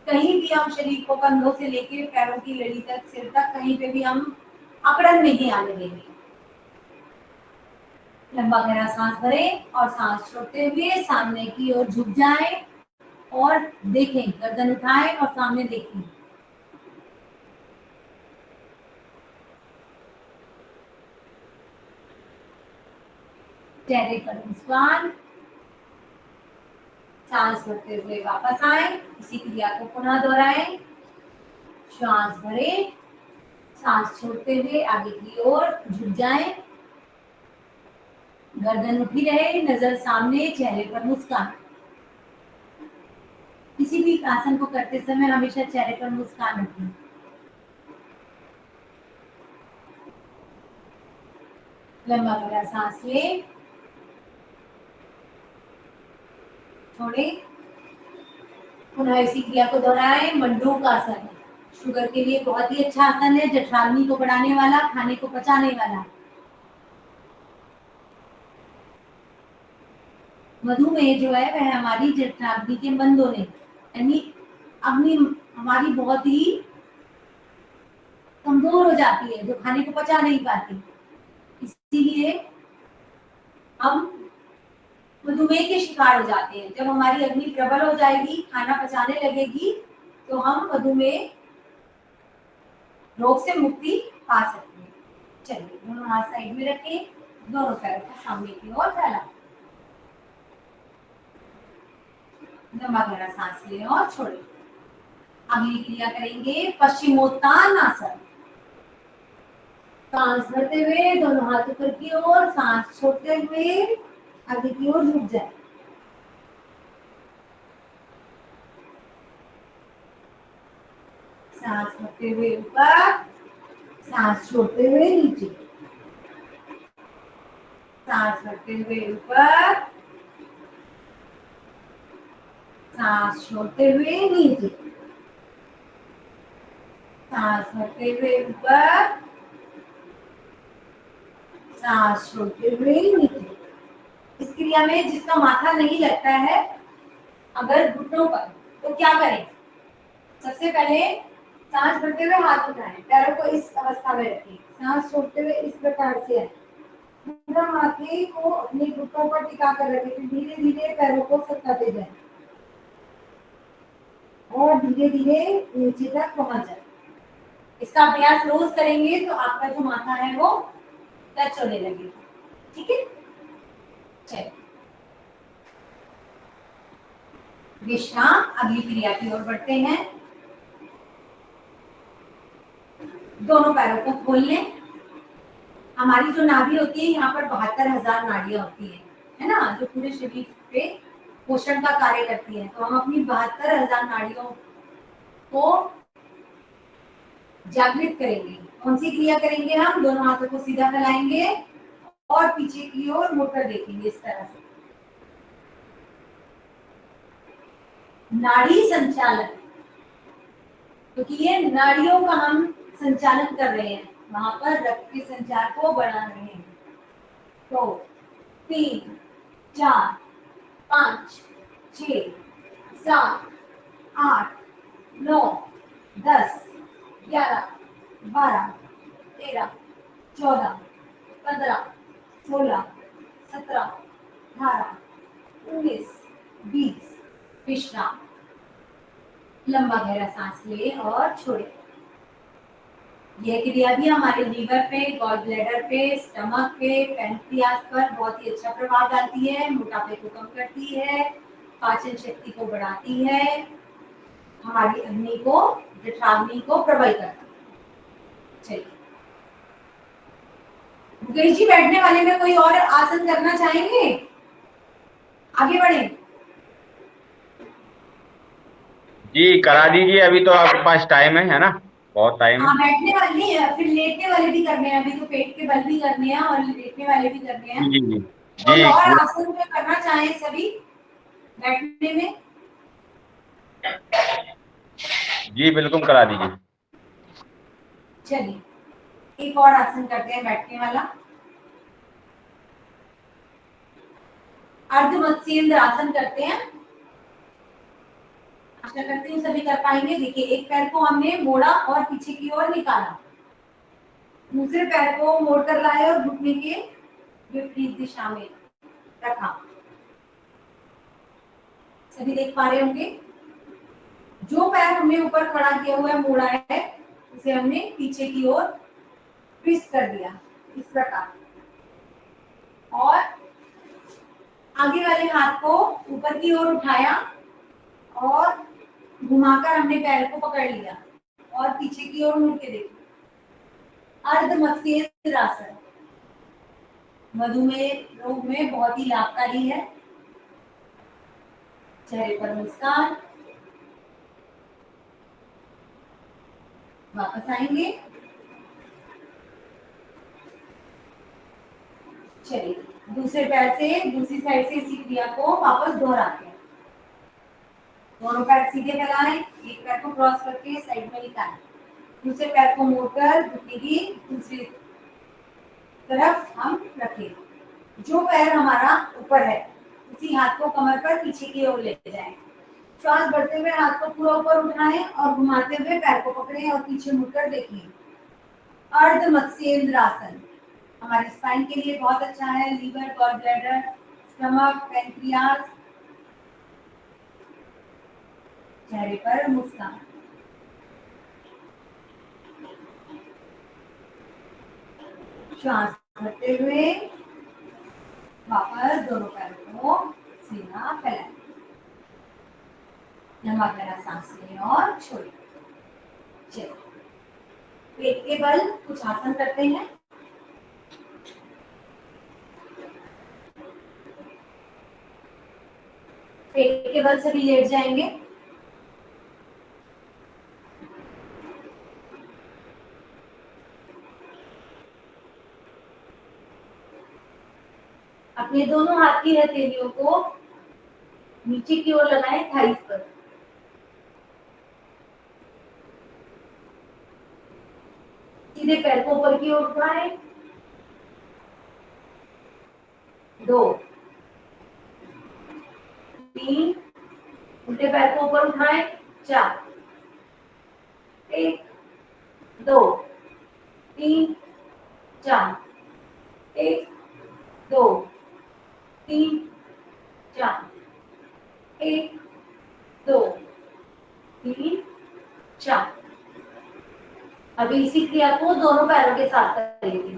कहीं भी हम शरीर को कंधों से लेकर पैरों की एड़ी तक, सिर तक, कहीं पे भी हम अकड़न नहीं आने देंगे। लंबा गहरा सांस भरें और सांस छोड़ते हुए सामने की ओर झुक जाएं और देखें, गर्दन उठाएं और सामने देखें। चेहरे पर मुस्कान, सांस भरते हुए वापस आए, इसी क्रिया को पुनः दोहराएं। श्वास भरें, सांस छोड़ते हुए आगे की ओर झुक जाएं, गर्दन उठी रहे, नजर सामने, चेहरे पर मुस्कान। किसी भी आसन को करते समय हमेशा चेहरे पर मुस्कान रखें। लंबा गहरा सांस लें, छोड़ें, पुनः इसी क्रिया को दोहराएं। मंडूक आसन शुगर के लिए बहुत ही अच्छा आसन है, जठराग्नि को बढ़ाने वाला, खाने को पचाने वाला। मधुमेह जो है वह हमारी जठराग्नि के मंद होने, यानी अग्नि हमारी बहुत ही कमजोर हो जाती है, जो खाने को पचा नहीं पाती। इसीलिए हम मधुमेह के शिकार हो जाते हैं। जब हमारी अग्नि प्रबल हो जाएगी, खाना पचाने लगेगी, तो हम मधुमेह रोग से मुक्ति पा सकते हैं। चलिए, दोनों हाथ साइड में रखें, दोनों पैरों को सामने की ओर फैलाएं, लंबा गहरा सांस लें और छोड़ें। अगली क्रिया करेंगे पश्चिमोत्तान आसन। सांस भरते हुए दोनों हाथ ऊपर की ओर, सांस छोड़ते हुए आगे की ओर झुक जाए। सांस भरते हुए ऊपर, सांस छोड़ते हुए नीचे, सांस भरते हुए ऊपर, सांस छोड़ते हुए नीचे, सांस भरते हुए ऊपर, सांस छोड़ते हुए नीचे। इस क्रिया में जिसका माथा नहीं लगता है अगर घुटनों पर, तो क्या करें? सबसे पहले सांस भरते हुए हाथ उठाएं, पैरों को इस अवस्था में रखें, सांस छोड़ते हुए इस प्रकार से आए, पूरा माथे को अपने घुटनों पर टिका कर रखें, फिर धीरे धीरे पैरों को सरकाते जाएं और धीरे धीरे नीचे तक पहुंच जाए। इसका अभ्यास रोज करेंगे तो आपका जो माथा है वो टच होने लगेगा। ठीक है, चलिए विश्राम। अगली क्रिया की ओर बढ़ते हैं। दोनों पैरों को खोल लें। हमारी जो नाभि होती है, यहाँ पर 72,000 नाड़ियां होती है ना, जो पूरे शरीर पे पोषण का कार्य करती है। तो हम अपनी 72,000 नाड़ियों को जागृत करेंगे। कौन सी क्रिया करेंगे? हम दोनों हाथों को सीधा फैलाएंगे और पीछे की ओर मुड़कर देखेंगे इस तरह से। नाड़ी संचालन, क्योंकि ये नाड़ियों का हम संचालन कर रहे हैं, वहां पर रक्त के संचार को बढ़ा रहे हैं। तो 3, 4, 5, 6, 7, 8, 9, 10, 11, 12, 13, 14, 15, 16, 17, 18, 19, 20। विश्राम। लंबा गहरा सांस ले और छोड़े। यह क्रिया भी हमारे लीवर पे, गॉल ब्लैडर पे, स्टमक पे, पैंक्रियास पर बहुत ही अच्छा प्रभाव डालती है, मोटापे को कम करती है, पाचन शक्ति को बढ़ाती है, हमारी अग्नि को, जठराग्नि को प्रबल करती है। चलिए मुकेश जी, बैठने वाले में कोई और आसन करना चाहेंगे? आगे बढ़े। जी करा दीजिए, अभी तो आपके पास टाइम है ना, बहुत टाइम है। हाँ, बैठने वाले नहीं है, फिर लेटने वाले भी करने हैं। अभी तो पेट के बल भी करने हैं और लेटने वाले भी करने हैं। जी जी कोई जी और जी आसन में करना चाहें सभी बैठने में? जी बिल्कुल करा दीजिए। चलिए एक और आसन करते हैं बैठने वाला। अर्ध मत्स्येंद्र आसन करते हैं। आशा करती हूँ सभी कर पाएंगे। देखिए, एक पैर को हमने मोड़ा और पीछे की ओर निकाला, दूसरे पैर को मोड़कर लाए और घुटने के विपरीत दिशा में रखा। सभी देख पा रहे होंगे। जो पैर हमने ऊपर खड़ा किया हुआ है, मोड़ा है, उसे हमने पीछे की ओर ट्विस्ट कर दिया इस प्रकार, और आगे वाले हाथ को ऊपर की ओर उठाया और घुमाकर हमने पैर को पकड़ लिया और पीछे की ओर मुड़ के देखा। अर्ध मत्स्येंद्र आसन मधुमेह रोग में बहुत ही लाभकारी है। चेहरे पर मुस्कान। वापस आएंगे। चलिए दूसरे पैर से दूसरी साइड से इसी क्रिया को वापस दोहराते हैं। दोनों पैर सीधे फैलाएं, एक पैर को क्रॉस करके साइड में निकालें, दूसरे पैर को मोड़कर घुटने की दूसरी तरफ हम रखें। जो पैर हमारा ऊपर है उसी हाथ को कमर पर पीछे की ओर ले जाएं। श्वास बढ़ते हुए हाथ को पूरा ऊपर उठाएं और घुमाते हुए पैर को पकड़ें और पीछे मुड़कर देखिए। अर्ध मत्स्येंद्र आसन हमारे स्पाइन के लिए बहुत अच्छा है। Liver, gall bladder, stomach, pancreas. चेहरे पर मुस्कान। श्वास भरते हुए वापस दोनों पैरों को सीधा फैलाएं। लंबा गहरा सांस लें और छोड़ें। चलिए पेट के बल कुछ आसन करते हैं। पेट के बल सभी लेट जाएंगे। अपने दोनों हाथ की हथेलियों को नीचे की ओर लगाएं, थाइस पर। सीधे पैर को ऊपर की ओर उठाएं। 2, 3, उल्टे पैर को ऊपर उठाएं। 4, 1, 2, 3, 4, 1, 2, 3, 4, 1, 2, 3, 4। अभी इसी क्रिया को दोनों पैरों के साथ करेंगे।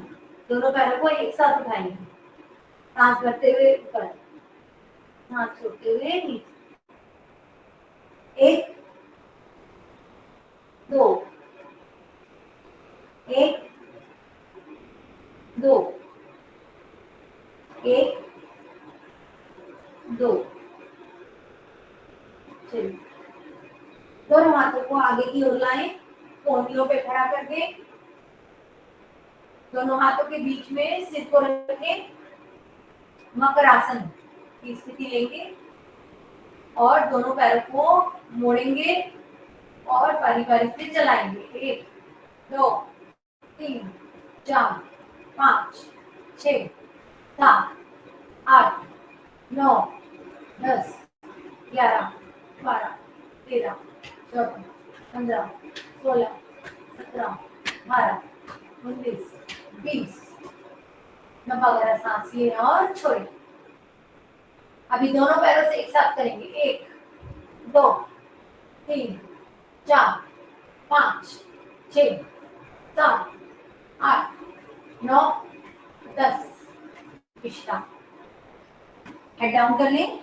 दोनों पैरों को एक साथ उठाएंगे, सांस भरते हुए ऊपर, सांस छोड़ते हुए नीचे। 1, 2, 1, 2, 1, 2। चलिए दोनों हाथों को आगे की ओर लाएं, कोहनियों पे खड़ा करके दोनों हाथों के बीच में सिर को रखें। मकर आसन की स्थिति लेंगे और दोनों पैरों को मोड़ेंगे और बारी बारी से चलाएंगे। 1 2 3 4 5 6 7 8 9 10 11 12 13 14 15 16 17 18 19 20। लंबा गहरा सांस लें और छोड़ें। अभी दोनों पैरों से एक साथ करेंगे। 1 2 3 4 5 6 7 8 9 10। विश्राम। हेड डाउन कर लें।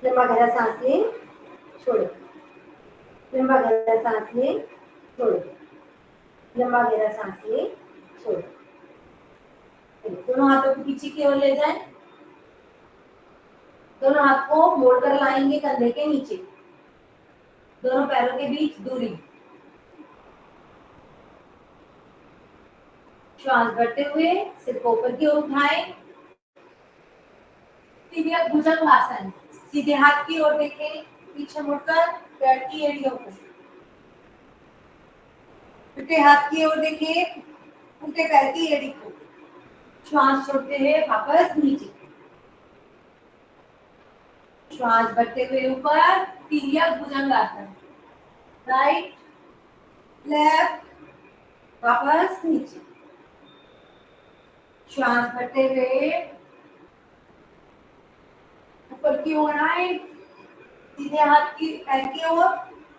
लंबा गहरा सांस लें, छोड़ें। लंबा गहरा सांस लें, छोड़ें। लंबा गहरा सांस लें, छोड़ें। दोनों हाथों को पीछे की ओर ले जाएं। दोनों हाथ को मोड़कर लाएंगे कंधे के नीचे। दोनों पैरों के बीच दूरी। श्वास भरते हुए सिर को ऊपर की ओर उठाएं। तिर्यक भुजंगासन। सीधे हाथ की ओर देखें, पीछे मुड़कर पैर की एड़ियों को। उल्टे हाथ की ओर देखें, उल्टे पैर की एड़ी को। श्वास छोड़ते हुए वापस नीचे। श्वास भरते हुए ऊपर, तिर्यक भुजंगासन। राइट लेफ्ट, वापस नीचे। श्वास भरते हुए ऊपर की ओर आए, सीधे हाथ की पैर की ओर,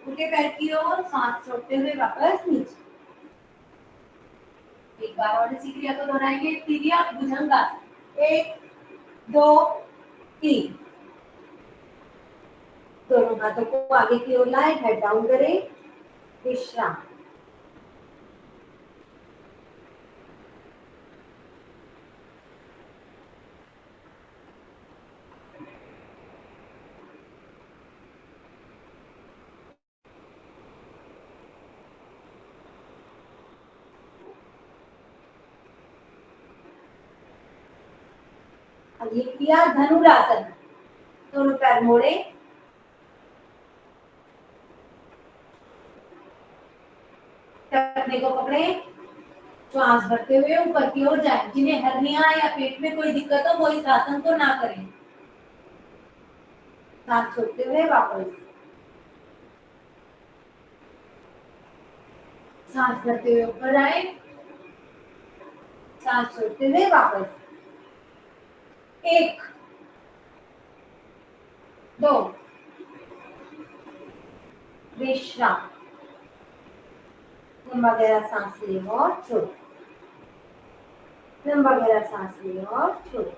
उल्टे पैर की ओर। सांस छोड़ते हुए वापस नीचे। एक बार और इसी क्रिया को दोहराएंगे। तिर्यक भुजंगासन। 1 2 3। दोनों हाथों को आगे की ओर लाएं, हेड डाउन करें। विश्राम। अब ये किया धनुरासन। दोनों पैर मोड़े, टखने को पकड़े। श्वास भरते हुए ऊपर की ओर जाएं। जिन्हें हर्निया या पेट में कोई दिक्कत हो वो इस आसन को ना करें। सांस छोड़ते हुए वापस। सांस भरते हुए ऊपर आए, सांस छोड़ते हुए वापस। 1 2। विश्राम। लंबा गहरा सांस लें और छोड़ें। लंबा गहरा सांस लें और छोड़ें।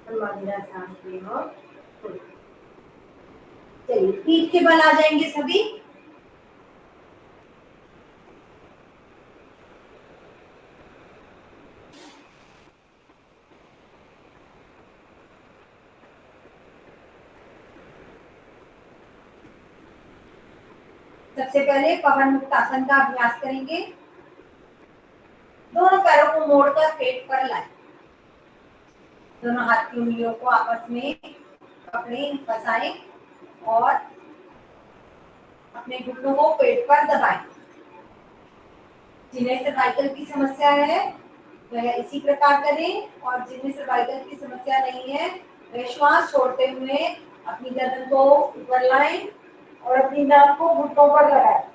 लंबा गहरा सांस लें और छोड़ें। चलिए पीठ के बल आ जाएंगे सभी। सबसे पहले पवन मुक्तासन का अभ्यास करेंगे। दोनों पैरों को मोड़कर पेट पर लाएं। दोनों हाथ की उंगलियों को आपस में पकड़ें, फंसाएं और अपने घुटनों को पेट पर दबाएं। जिन्हें सर्वाइकल की समस्या है वह इसी प्रकार करें और जिन्हें सर्वाइकल की समस्या नहीं है वह श्वास छोड़ते हुए अपनी गर्दन को ऊपर लाएं और अपनी नाक को घुटनों पर लगाएं।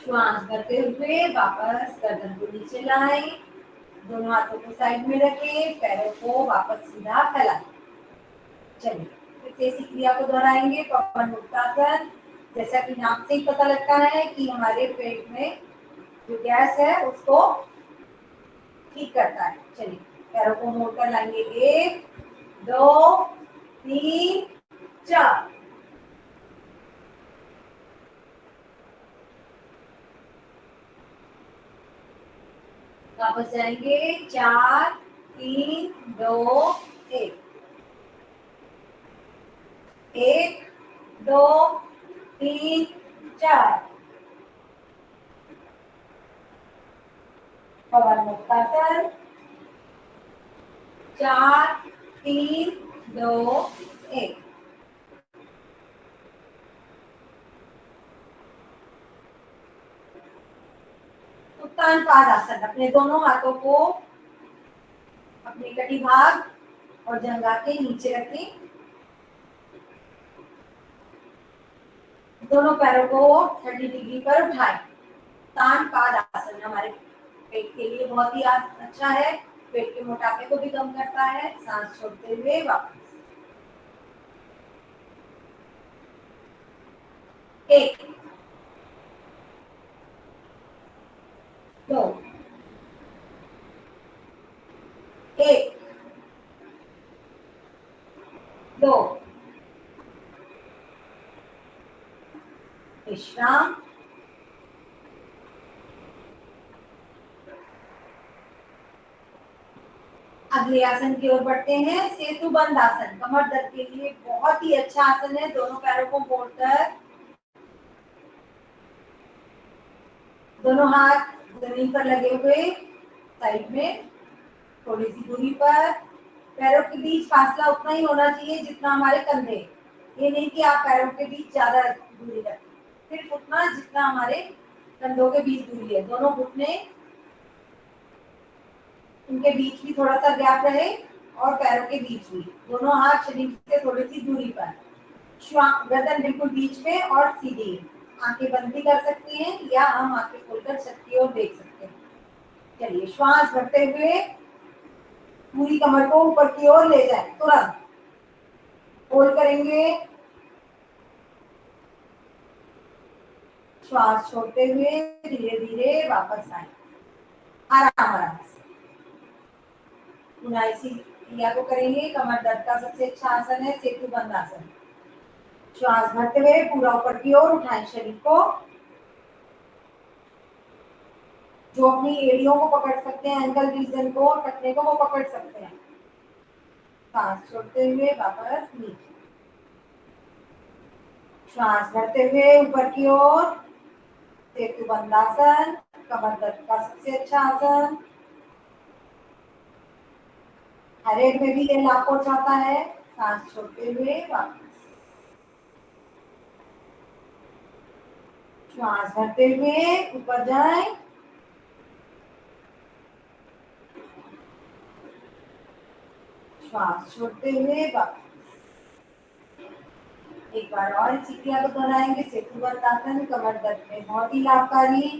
श्वास भरते हुए वापस गर्दन को नीचे लाएं। दोनों हाथों को साइड में रखें, पैरों को वापस सीधा फैलाएं। चलिए फिर से इसी क्रिया को दोहराएंगे। पवन मुक्तासन। जैसा कि नाम से ही पता लगता है कि हमारे पेट में जो गैस है उसको ठीक करता है। चलिए पैरों को मोड़कर लाएंगे। 1 2 3 4। वापस जाएंगे। 4 3 2 1। 1 2 3 4। पवन मुक्तासन। 4 3 2 1। उत्तान पादासन। अपने दोनों हाथों को अपने कटी भाग और जंघा के नीचे रखें। दोनों पैरों को 30 डिग्री पर उठाएं। उत्तान पादासन हमारे पेट के लिए बहुत ही अच्छा है, पेट के मोटापे को भी कम करता है। सांस छोड़ते हुए वापस। 1 2 1 2। विश्राम। अगले आसन की ओर बढ़ते हैं, सेतु बंद आसन। कमर दर्द के लिए बहुत ही अच्छा आसन है। दोनों पैरों को मोड़कर दोनों हाथ जमीन पर लगे हुए, साइड में थोड़ी सी दूरी पर। पैरों के बीच फासला उतना ही होना चाहिए जितना हमारे कंधे। ये नहीं कि आप पैरों के बीच ज्यादा दूरी रखें, सिर्फ उतना जितना हमारे कंधों के बीच दूरी है। दोनों घुटने, उनके बीच भी थोड़ा सा गैप रहे और पैरों के बीच भी। दोनों हाथ शरीर से थोड़ी सी दूरी पर। गर्दन बिल्कुल बीच में और सीधी। आंखें बंद भी कर सकते हैं या हम आंखें खोलकर छत की ओर देख सकते हैं। चलिए, श्वास भरते हुए पूरी कमर को ऊपर की ओर ले जाएं। तुरंत होल्ड करेंगे। श्वास छोड़ते हुए धीरे धीरे वापस आए, आराम आराम से। पुनः इसी क्रिया को करेंगे। कमर दर्द का सबसे अच्छा आसन है सेतु बंद आसन। श्वास भरते हुए पूरा ऊपर की ओर उठाएं शरीर को। जो अपनी एड़ियों को पकड़ सकते हैं, एंकल रीजन को, टखने को, वो पकड़ सकते हैं। सांस छोड़ते हुए वापस नीचे। श्वास भरते हुए ऊपर की ओर, सेतु बंद आसन, कमर दर्द का सबसे अच्छा आसन। थायराइड में भी ये लाभ पहुंचाता है। सांस छोड़ते हुए वापस। श्वास भरते हुए ऊपर जाएं। श्वास छोड़ते हुए वापस। एक बार और इसी क्रिया को दोहराएंगे। सेतु बंद आसन कमर दर्द में बहुत ही लाभकारी।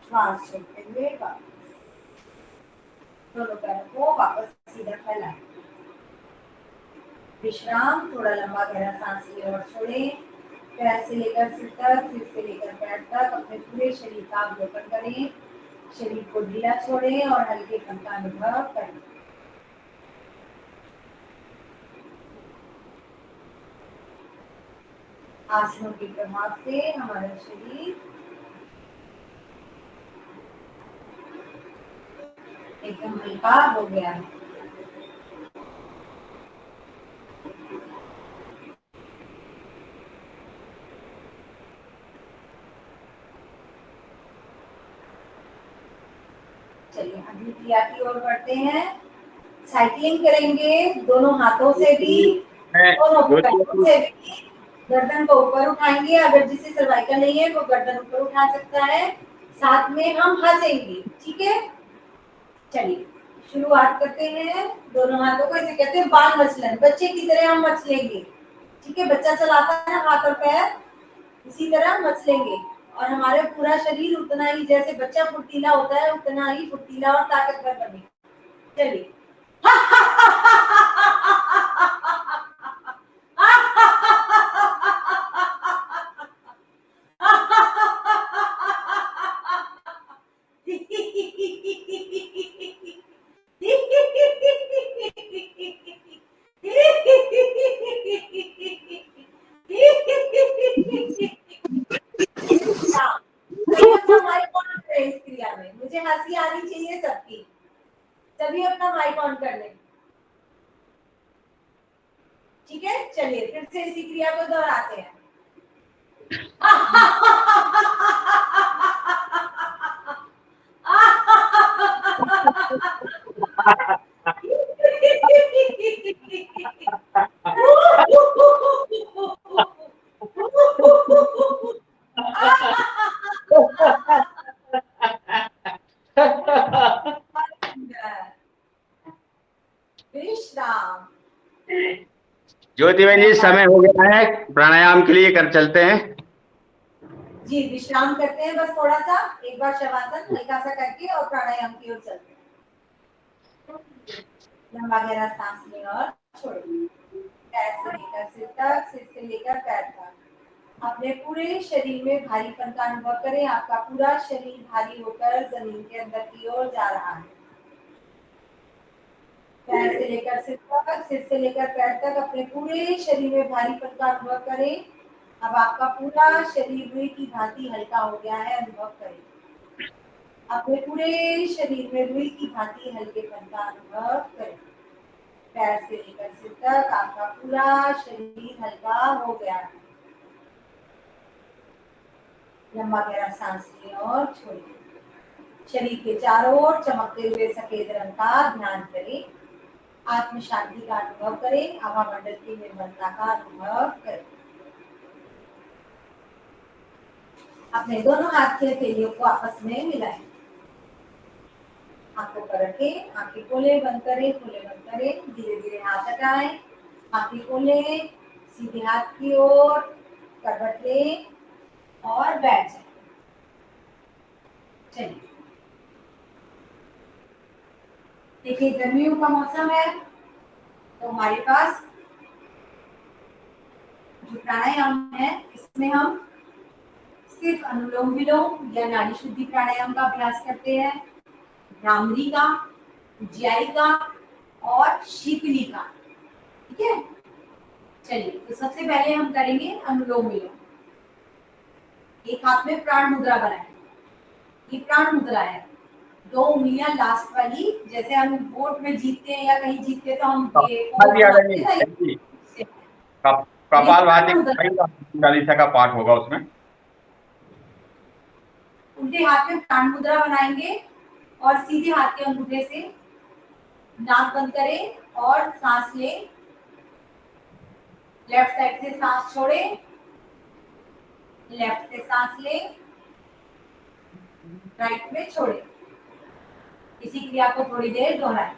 श्वास छोड़ते हुए वापस। दोनों पैरों को वापस सीधा फैलाएं। विश्राम। थोड़ा लंबा गहरा सांस लें और छोड़ें। पैर से लेकर सिर तक, सिर से लेकर पैर तक अपने पूरे शरीर का अवलोकन करें। शरीर को ढीला छोड़ें और हल्केपन का अनुभव करें। आसनों के प्रभाव से हमारा शरीर एकदम हल्का हो गया है। चलिए, अगली क्रिया की ओर बढ़ते हैं। साइकिलिंग करेंगे दोनों हाथों से भी, दोनों पैरों से भी। गर्दन को ऊपर उठाएंगे। अगर जिसे सर्वाइकल नहीं है वो गर्दन ऊपर उठा सकता है। साथ में हम हंसेंगे, ठीक है। चलिए शुरुआत करते हैं। दोनों हाथों को इसे कहते हैं बाल मचलन। बच्चे की तरह हम मचलेंगे, ठीक है। बच्चा चलाता है ना हाथ और पैर, इसी तरह मचलेंगे। और हमारे पूरा शरीर उतना ही, जैसे बच्चा फुर्तीला होता है उतना ही फुर्तीला और ताकतवर बने। चलिए अपना माइक ऑन करें इस क्रिया में। मुझे हंसी आनी चाहिए सबकी, तभी अपना माइक ऑन कर लें, ठीक है। चलिए फिर से इसी क्रिया को दोहराते हैं। विश्राम। ज्योति बहन जी, समय हो गया है, प्राणायाम के लिए कर चलते हैं। जी विश्राम करते हैं, बस थोड़ा सा एक बार शवासन हल्का सा करके और प्राणायाम की ओर चलते हैं। लंबा गहरा सांस लें और छोड़ें। पैर से लेकर सिर तक, सिर से लेकर पैर तक अपने पूरे शरीर में भारीपन का अनुभव करें। आपका पूरा शरीर भारी होकर जमीन के अंदर की ओर जा रहा है। पैर से लेकर सिर तक, सिर से लेकर पैर तक अपने पूरे शरीर में भारीपन का अनुभव करें। अब आपका पूरा शरीर रुई की भांति हल्का हो गया है, अनुभव करें। अपने पूरे शरीर में रुई की भांति हल्केपन का अनुभव करें। पैर से लेकर सिर तक आपका पूरा शरीर हल्का हो गया है। लंबा गहरा सांस लें और छोड़ें। शरीर के चारों ओर चमकते हुए सफेद रंग का ध्यान करें। आत्म शांति का अनुभव करें। हवा मंडल की निर्मलता का अनुभव करें। अपने दोनों हाथ के हथेलियों को आपस में मिलाएं। आंखों पर रखें, आंखें खोले बंद करें, खोले बंद करें। धीरे धीरे हाथ हटाएं, आंखें खोलें, सीधे हाथ की ओर करवट लें और बैठ जाएं। चलिए, देखिए गर्मियों का मौसम है तो हमारे पास जो प्राणायाम है इसमें हम सिर्फ अनुलोम विलोम या नाड़ी शुद्धि प्राणायाम का अभ्यास करते हैं, भ्रामरी का, उज्जाई का और शीतली का। ठीक है, चलिए तो सबसे पहले हम करेंगे अनुलोम विलोम। एक हाथ में प्राण मुद्रा बनाएं। ये प्राण मुद्रा है, 2 उंगलियां लास्ट वाली, जैसे हम वोट में जीतते हैं या कहीं जीतते हैं तो हम ये कपाल भाती चालीसा का पाठ होगा उसमें। उल्टे हाथ में प्राण मुद्रा बनाएंगे और सीधे हाथ के अंगूठे से नाक बंद करें और सांस लें। लेफ्ट साइड से सांस छोड़ें, लेफ्ट से सांस लें, राइट में छोड़ें। इसी क्रिया को थोड़ी देर दोहराएं।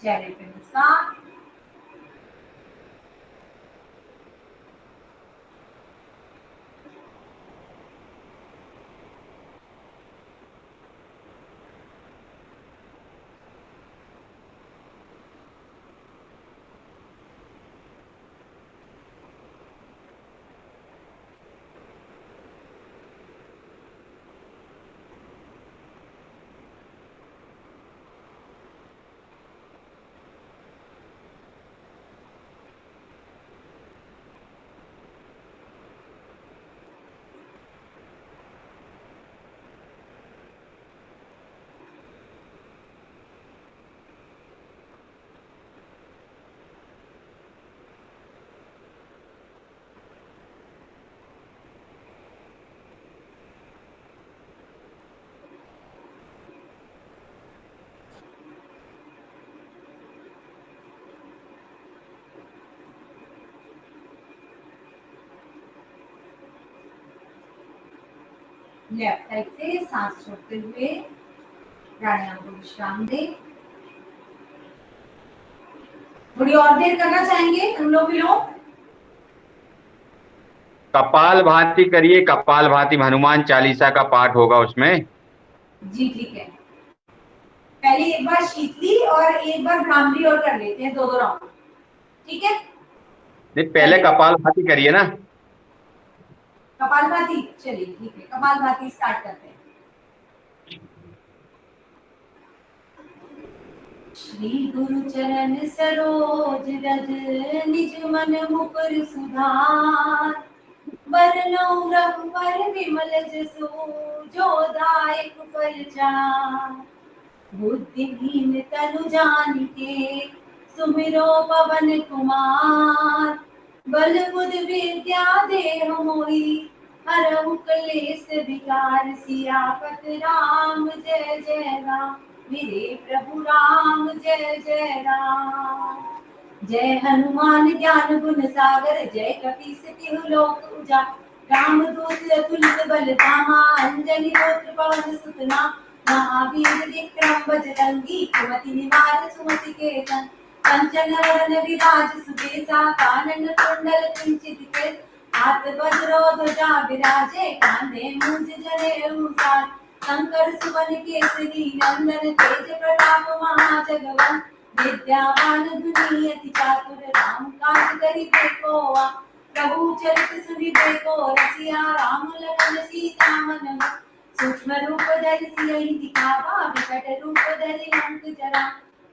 चेहरे पे मुस्कान। लेफ्ट साइड से सांस छोड़ते हुए प्राणायाम को विश्राम दें। थोड़ी और देर करना चाहेंगे अनुलोम विलोम। कपाल भाती करिए, कपाल भाती हनुमान चालीसा का पाठ होगा उसमें। जी ठीक है, पहले एक बार शीतली और एक बार भ्रामरी और कर लेते हैं, 2-2 राउंड। ठीक है, नहीं पहले कपाल भाती करिए ना। कपाल भाती, चलिए ठीक है, कपाल भाती स्टार्ट करते हैं। श्री गुरु चरण सरोज रज निज मन मुकुर सुधार। बरनौ रघुवर विमल जसु जो दायक फल चार। बुद्धिहीन तनु जानिके सुमिरो पवन कुमार। बल बुद्धि विद्या देहु मोहि हरहु कलेस विकार। सियापत राम जय जय राम मेरे प्रभु राम जय जय राम। जय हनुमान ज्ञान गुण सागर जय कपीस तिहु लोक उजागर। रामदूत अतुलित बल धामा अंजनी पुत्र पवन सुत नामा। महावीर विक्रम बजरंगी कुमति निवार सुमति के संग। कंचन वरन विराज सुबेसा कानन कुंडल कुंचित केस। हाथ वज्रो ध्वजा विराजे कांधे मूंज जनेऊ साज। शंकर सुवन केसरी नंदन तेज प्रताप महाजगवंदन। विद्यावान गुणी अति चातुर राम काज करिबे को आतुर। प्रभु चरित सुनिबे को रसिया राम लखन सीता मन बसिया। सूक्ष्म रूप धरि सियहि दिखावा विकट रूप धरि लंक जरा।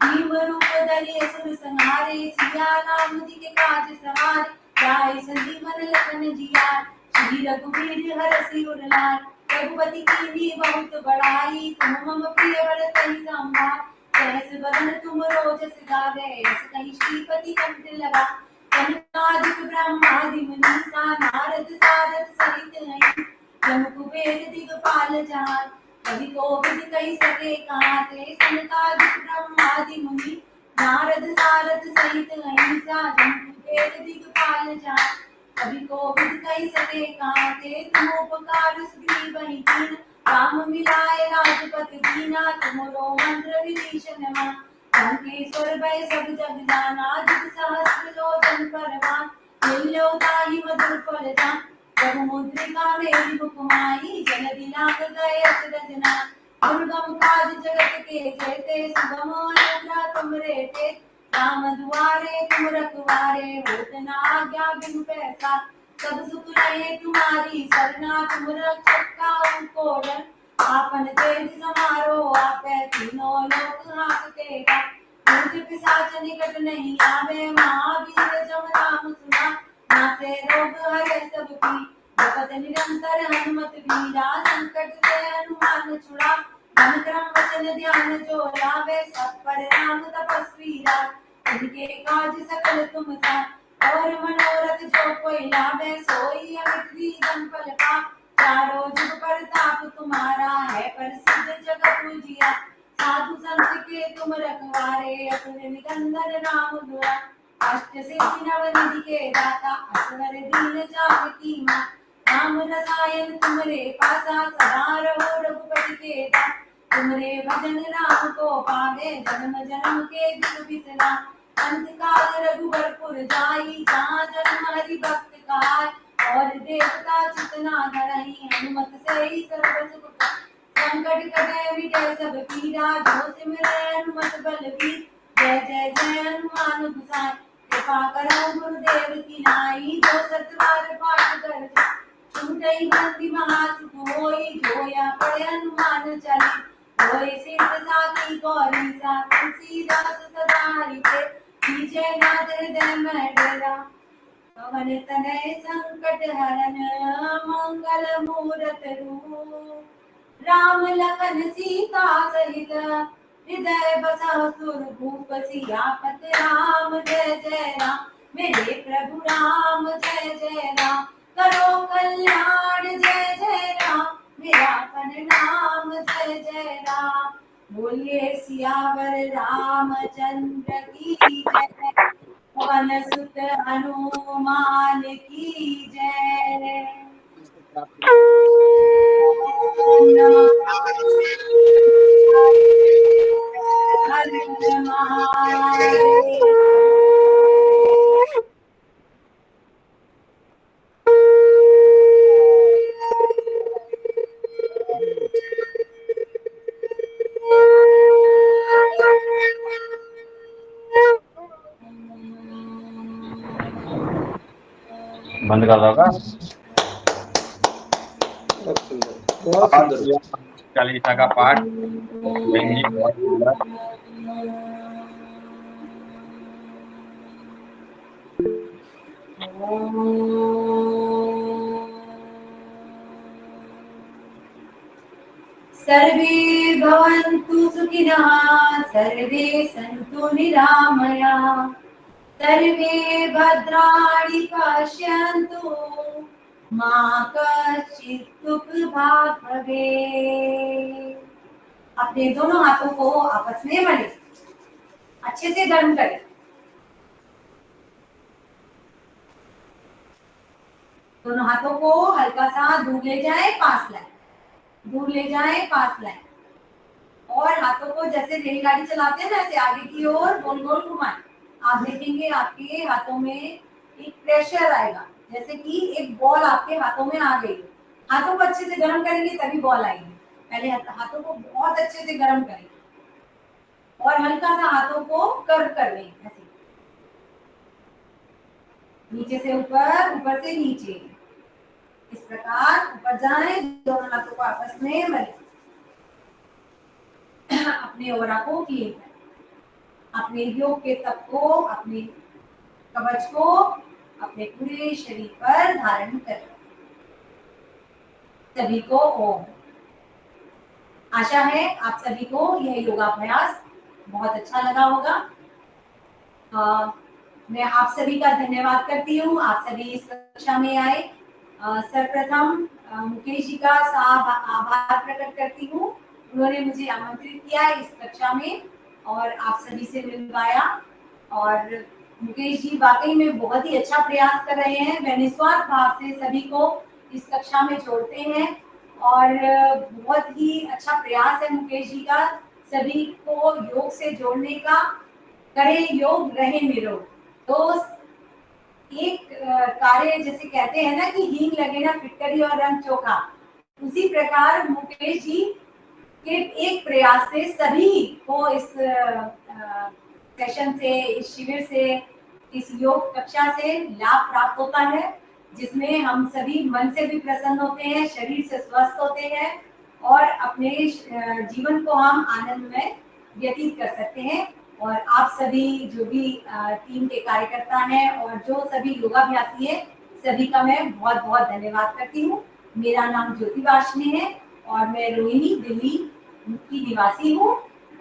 भीम रूप धरि असुर संहारे सिया राम जी के काज सवारे। जाय संजीवन लखन जियार श्री रघुवीर हरषि उर लाय। रघुपति कीन्ही बहुत बड़ाई तुम मम प्रिय भरत संभाय। सहस बदन तुम रोजस गावे यस कहि श्रीपति कंठ लगावे। सनकादिक ब्रह्मादि मुनीसा नारद सारद सहित अहिं। जम कुबेर दिगपाल जहान कवि कोविद कहि सके काते। सनकादिक ब्रह्मादि मुनि नारद सारद सहित अहिंसा। जम कुबेर दिगपाल जहान कवि कोविद कहि सके काते। तुम उपकार सुग्रीवहि कीन्हा राम मिलाए राजपति दीना। तुमरो मंत्र विभीषण माना लंकेश्वर भय सब जग जाना। जुग सहस्र लोचन परमान मिल्यो ताहि मधुर फल जान। प्रभु मुद्रिका मेरि मुख माहि जलधि लांघ गए अचरज नाहि। दुर्गम काज जगत के जेते सुगम अनुग्रह तुमरे तेते। राम दुआरे तुम रखवारे होत न आज्ञा बिनु पैसारे। सब सुख लहे तुम्हारी सरना तुम रक्षक काहू को डर। आपन तेज समारो आपै तीनों लोक हांकते गाए। भूत पिशाच निकट नहीं आवे महावीर जब नाम सुनाए। नासे रोग हरै सब पीरा जपत निरंतर हनुमत बीरा। संकट ते हनुमान छुड़ा मन क्रम वचन ध्यान जो लावे। सब पर राम तपस्वी राज उनके काज सकल तुम साथ। और मनोरथ जो कोई लावे सोई अमित जीवन फल पाए। चारों जुग परताप तुम्हारा है प्रसिद्ध जगत उजियारा। साधु संत के तुम रखवारे असुर निकंदन राम दुआरे। अष्ट सिद्धि नवनिधि के दाता असवर दीन जानकी माता। राम रसायन तुमरे पासा सदा रहो रघुपति के दास। तुमरे भजन राम को पावे जन्म जन्म के दुख बिसराए। अंत काल रघुबरपुर जाई जहाँ जन्म हरि भक्त कहाई। और देवता चितना धरहि हनुमत से ही सर्व सुख पाई। संकट कटे मिटे सब पीरा जो सिमरै हनुमत बलवीर। जय जय जय हनुमान गोसाई कृपा करो गुरुदेव की नाई। जो सत बार पाठ कर जाई छूटई बंदी महासुख होई। जो या पढ़े हनुमान चालीसा होय सिद्ध साखी गौरी सा। तुलसीदास सदा हरिते कीजे नाथ हृदय में डेरा। पवन तनय संकट हरन मंगल मूरत रूप। राम लखन सीता सहित हृदय बसा सुरभूप। सियापत राम जय जय राम मेरे प्रभु राम जय जय राम। करो कल्याण जय जय राम मेरा अपन नाम जय जय राम। बोलिए सियावर रामचंद्र की जय। पवन सुत हनुमान की जय। ओम नमः हर हर महादेव। बंद कर दोगा बहुत सुंदर चालीसा का पाठ करेंगे। बहुत सुंदर। सर्वे भवन्तु सुखिनः, सर्वे सन्तु निरामयाः, सर्वे भद्राणि पश्यन्तु, मा कश्चित् दुःखभाग् भवेत्। अपने दोनों हाथों को आपस में मले, अच्छे से गर्म करें। दोनों हाथों को हल्का सा दूर ले जाएं, पास लाएं, दूर ले जाएं, पास लाएं, और हाथों को जैसे रेलगाड़ी चलाते हैं ना, ऐसे आगे की ओर गोल गोल घुमाएं। आप देखेंगे आपके हाथों में एक प्रेशर आएगा, जैसे कि एक बॉल आपके हाथों में आ गई। हाथों को अच्छे से गर्म करेंगे तभी बॉल आएगी। पहले हाथों को बहुत अच्छे से गर्म करें और हल्का सा हाथों को कर्व कर लें, ऐसे नीचे से ऊपर, ऊपर से नीचे, इस प्रकार ऊपर जाएं। दोनों हाथों को आपस में मलें, अपने ओरा को क्लीन करें, अपने योग के तप को, अपने कवच को अपने पूरे शरीर पर धारण करें। सभी को ओम। आशा है आप सभी को यह योगाभ्यास बहुत अच्छा लगा होगा। मैं आप सभी का धन्यवाद करती हूँ, आप सभी इस कक्षा में आए। सर्वप्रथम मुकेश जी का आभार प्रकट करती हूँ, उन्होंने मुझे आमंत्रित किया इस कक्षा में और आप सभी से मिलवाया। और मुकेश जी वाकई में बहुत ही अच्छा प्रयास कर रहे हैं, वे निस्वार्थ भाव से सभी को इस कक्षा में जोड़ते हैं और बहुत ही अच्छा प्रयास है मुकेश जी का सभी को योग से जोड़ने का। करें योग, रहे निरोग। तो एक कार्य जैसे कहते हैं ना कि हींग लगे ना फिटकरी और रंग चोखा, उसी प्रकार मुकेश जी के एक प्रयास से सभी को इस सेशन से, इस शिविर से, इस योग कक्षा से लाभ प्राप्त होता है, जिसमें हम सभी मन से भी प्रसन्न होते हैं, शरीर से स्वस्थ होते हैं और अपने जीवन को हम आनंद में व्यतीत कर सकते हैं। और आप सभी जो भी टीम के कार्यकर्ता हैं और जो सभी योगाभ्यासी हैं, सभी का मैं बहुत बहुत धन्यवाद करती हूँ। मेरा नाम ज्योति वार्ष्णेय है और मैं रोहिणी, दिल्ली की निवासी हूँ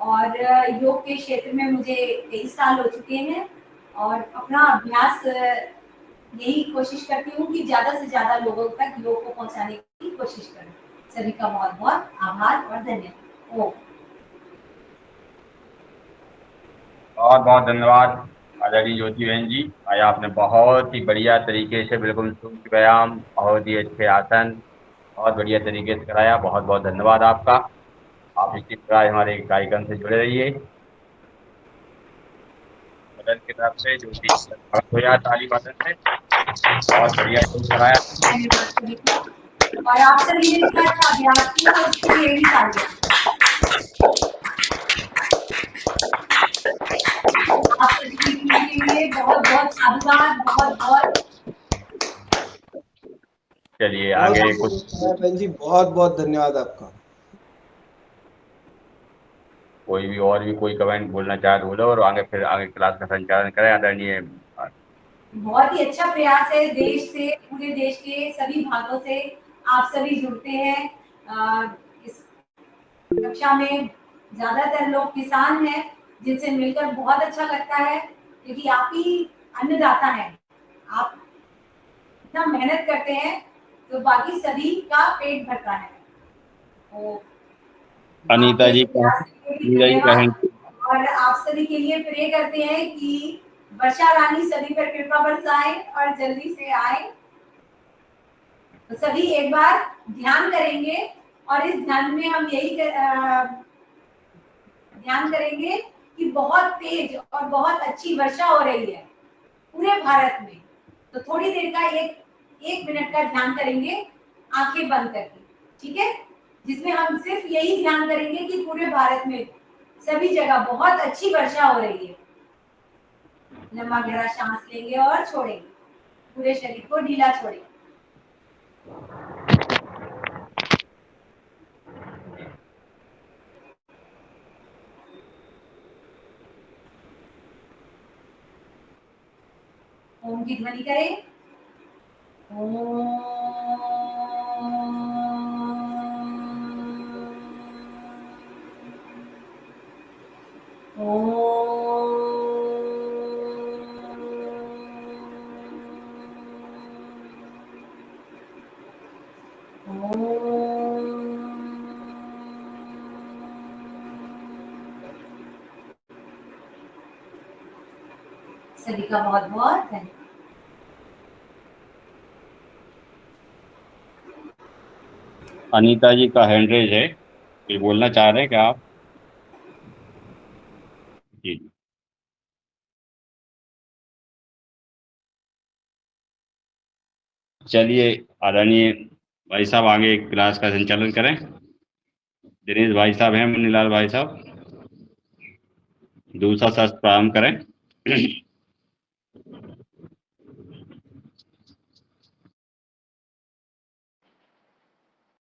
और योग के क्षेत्र में मुझे 23 साल हो चुके हैं और अपना अभ्यास यही कोशिश करती हूँ कि ज्यादा से ज्यादा लोगों तक योग को पहुंचाने की कोशिश करूँ। सभी का बहुत बहुत आभार और धन्यवाद। ओम। बहुत बहुत धन्यवाद आदरणीय ज्योति बहन जी। आज आपने बहुत ही बढ़िया तरीके से, बिल्कुल सूक्ष्म व्यायाम, बहुत ही अच्छे आसन, बहुत बढ़िया तरीके से कराया। बहुत बहुत धन्यवाद आपका। आप इसी प्रकार हमारे कार्यक्रम से जुड़े रहिए। मदन की तरफ से ज्योति हो जाए ताली बदन से, बहुत बढ़िया कराया। धन्यवाद सभी को, और आप सभी ने इतना अच्छा अभ्यास किया उसके लिए भी तालियां। आप सभी की टीम के लिए बहुत बहुत साधुवाद, बहुत बहुत। चलिए आगे कुछ बहन जी, बहुत बहुत धन्यवाद आपका। कोई भी और भी कोई कमेंट बोलना चाहे तो बोलो और आगे फिर आगे क्लास का संचालन करें आदरणीय। बहुत ही अच्छा प्रयास है, देश से, पूरे देश के सभी भागों से आप सभी जुड़ते हैं। इस कक्षा में ज्यादातर लोग किसान हैं, जिनसे मिलकर बहुत अच्छा लगता है, क्योंकि आप ही अन्नदाता हैं। आप इतना मेहनत करते हैं तो बाकी सभी का पेट भरता है। तो अनीता जी का, अनीता जी धन्यवाद। का और आप सभी के लिए प्रे करते हैं कि वर्षा रानी सभी पर कृपा बरसाए और जल्दी से आए। तो सभी एक बार ध्यान करेंगे और इस ध्यान में हम यही ध्यान करेंगे कि बहुत तेज और बहुत अच्छी वर्षा हो रही है पूरे भारत में। तो थोड़ी देर का एक मिनट का ध्यान करेंगे आंखें बंद करके, ठीक है, जिसमें हम सिर्फ यही ध्यान करेंगे कि पूरे भारत में सभी जगह बहुत अच्छी वर्षा हो रही है। लंबा गहरा सांस लेंगे और छोड़ेंगे, पूरे शरीर को ढीला छोड़ेंगे। ओम की ध्वनि करें। ओम। सभी का बहुत बहुत धन्यवाद। अनीता जी का हैंड रेज है, ये बोलना चाह रहे हैं क्या आप? जी। चलिए, आदरणीय भाई साहब आगे क्लास का संचालन करें। दिनेश भाई साहब हैं, मुन्नीलाल भाई साहब, दूसरा शास्त्र प्रारंभ करें।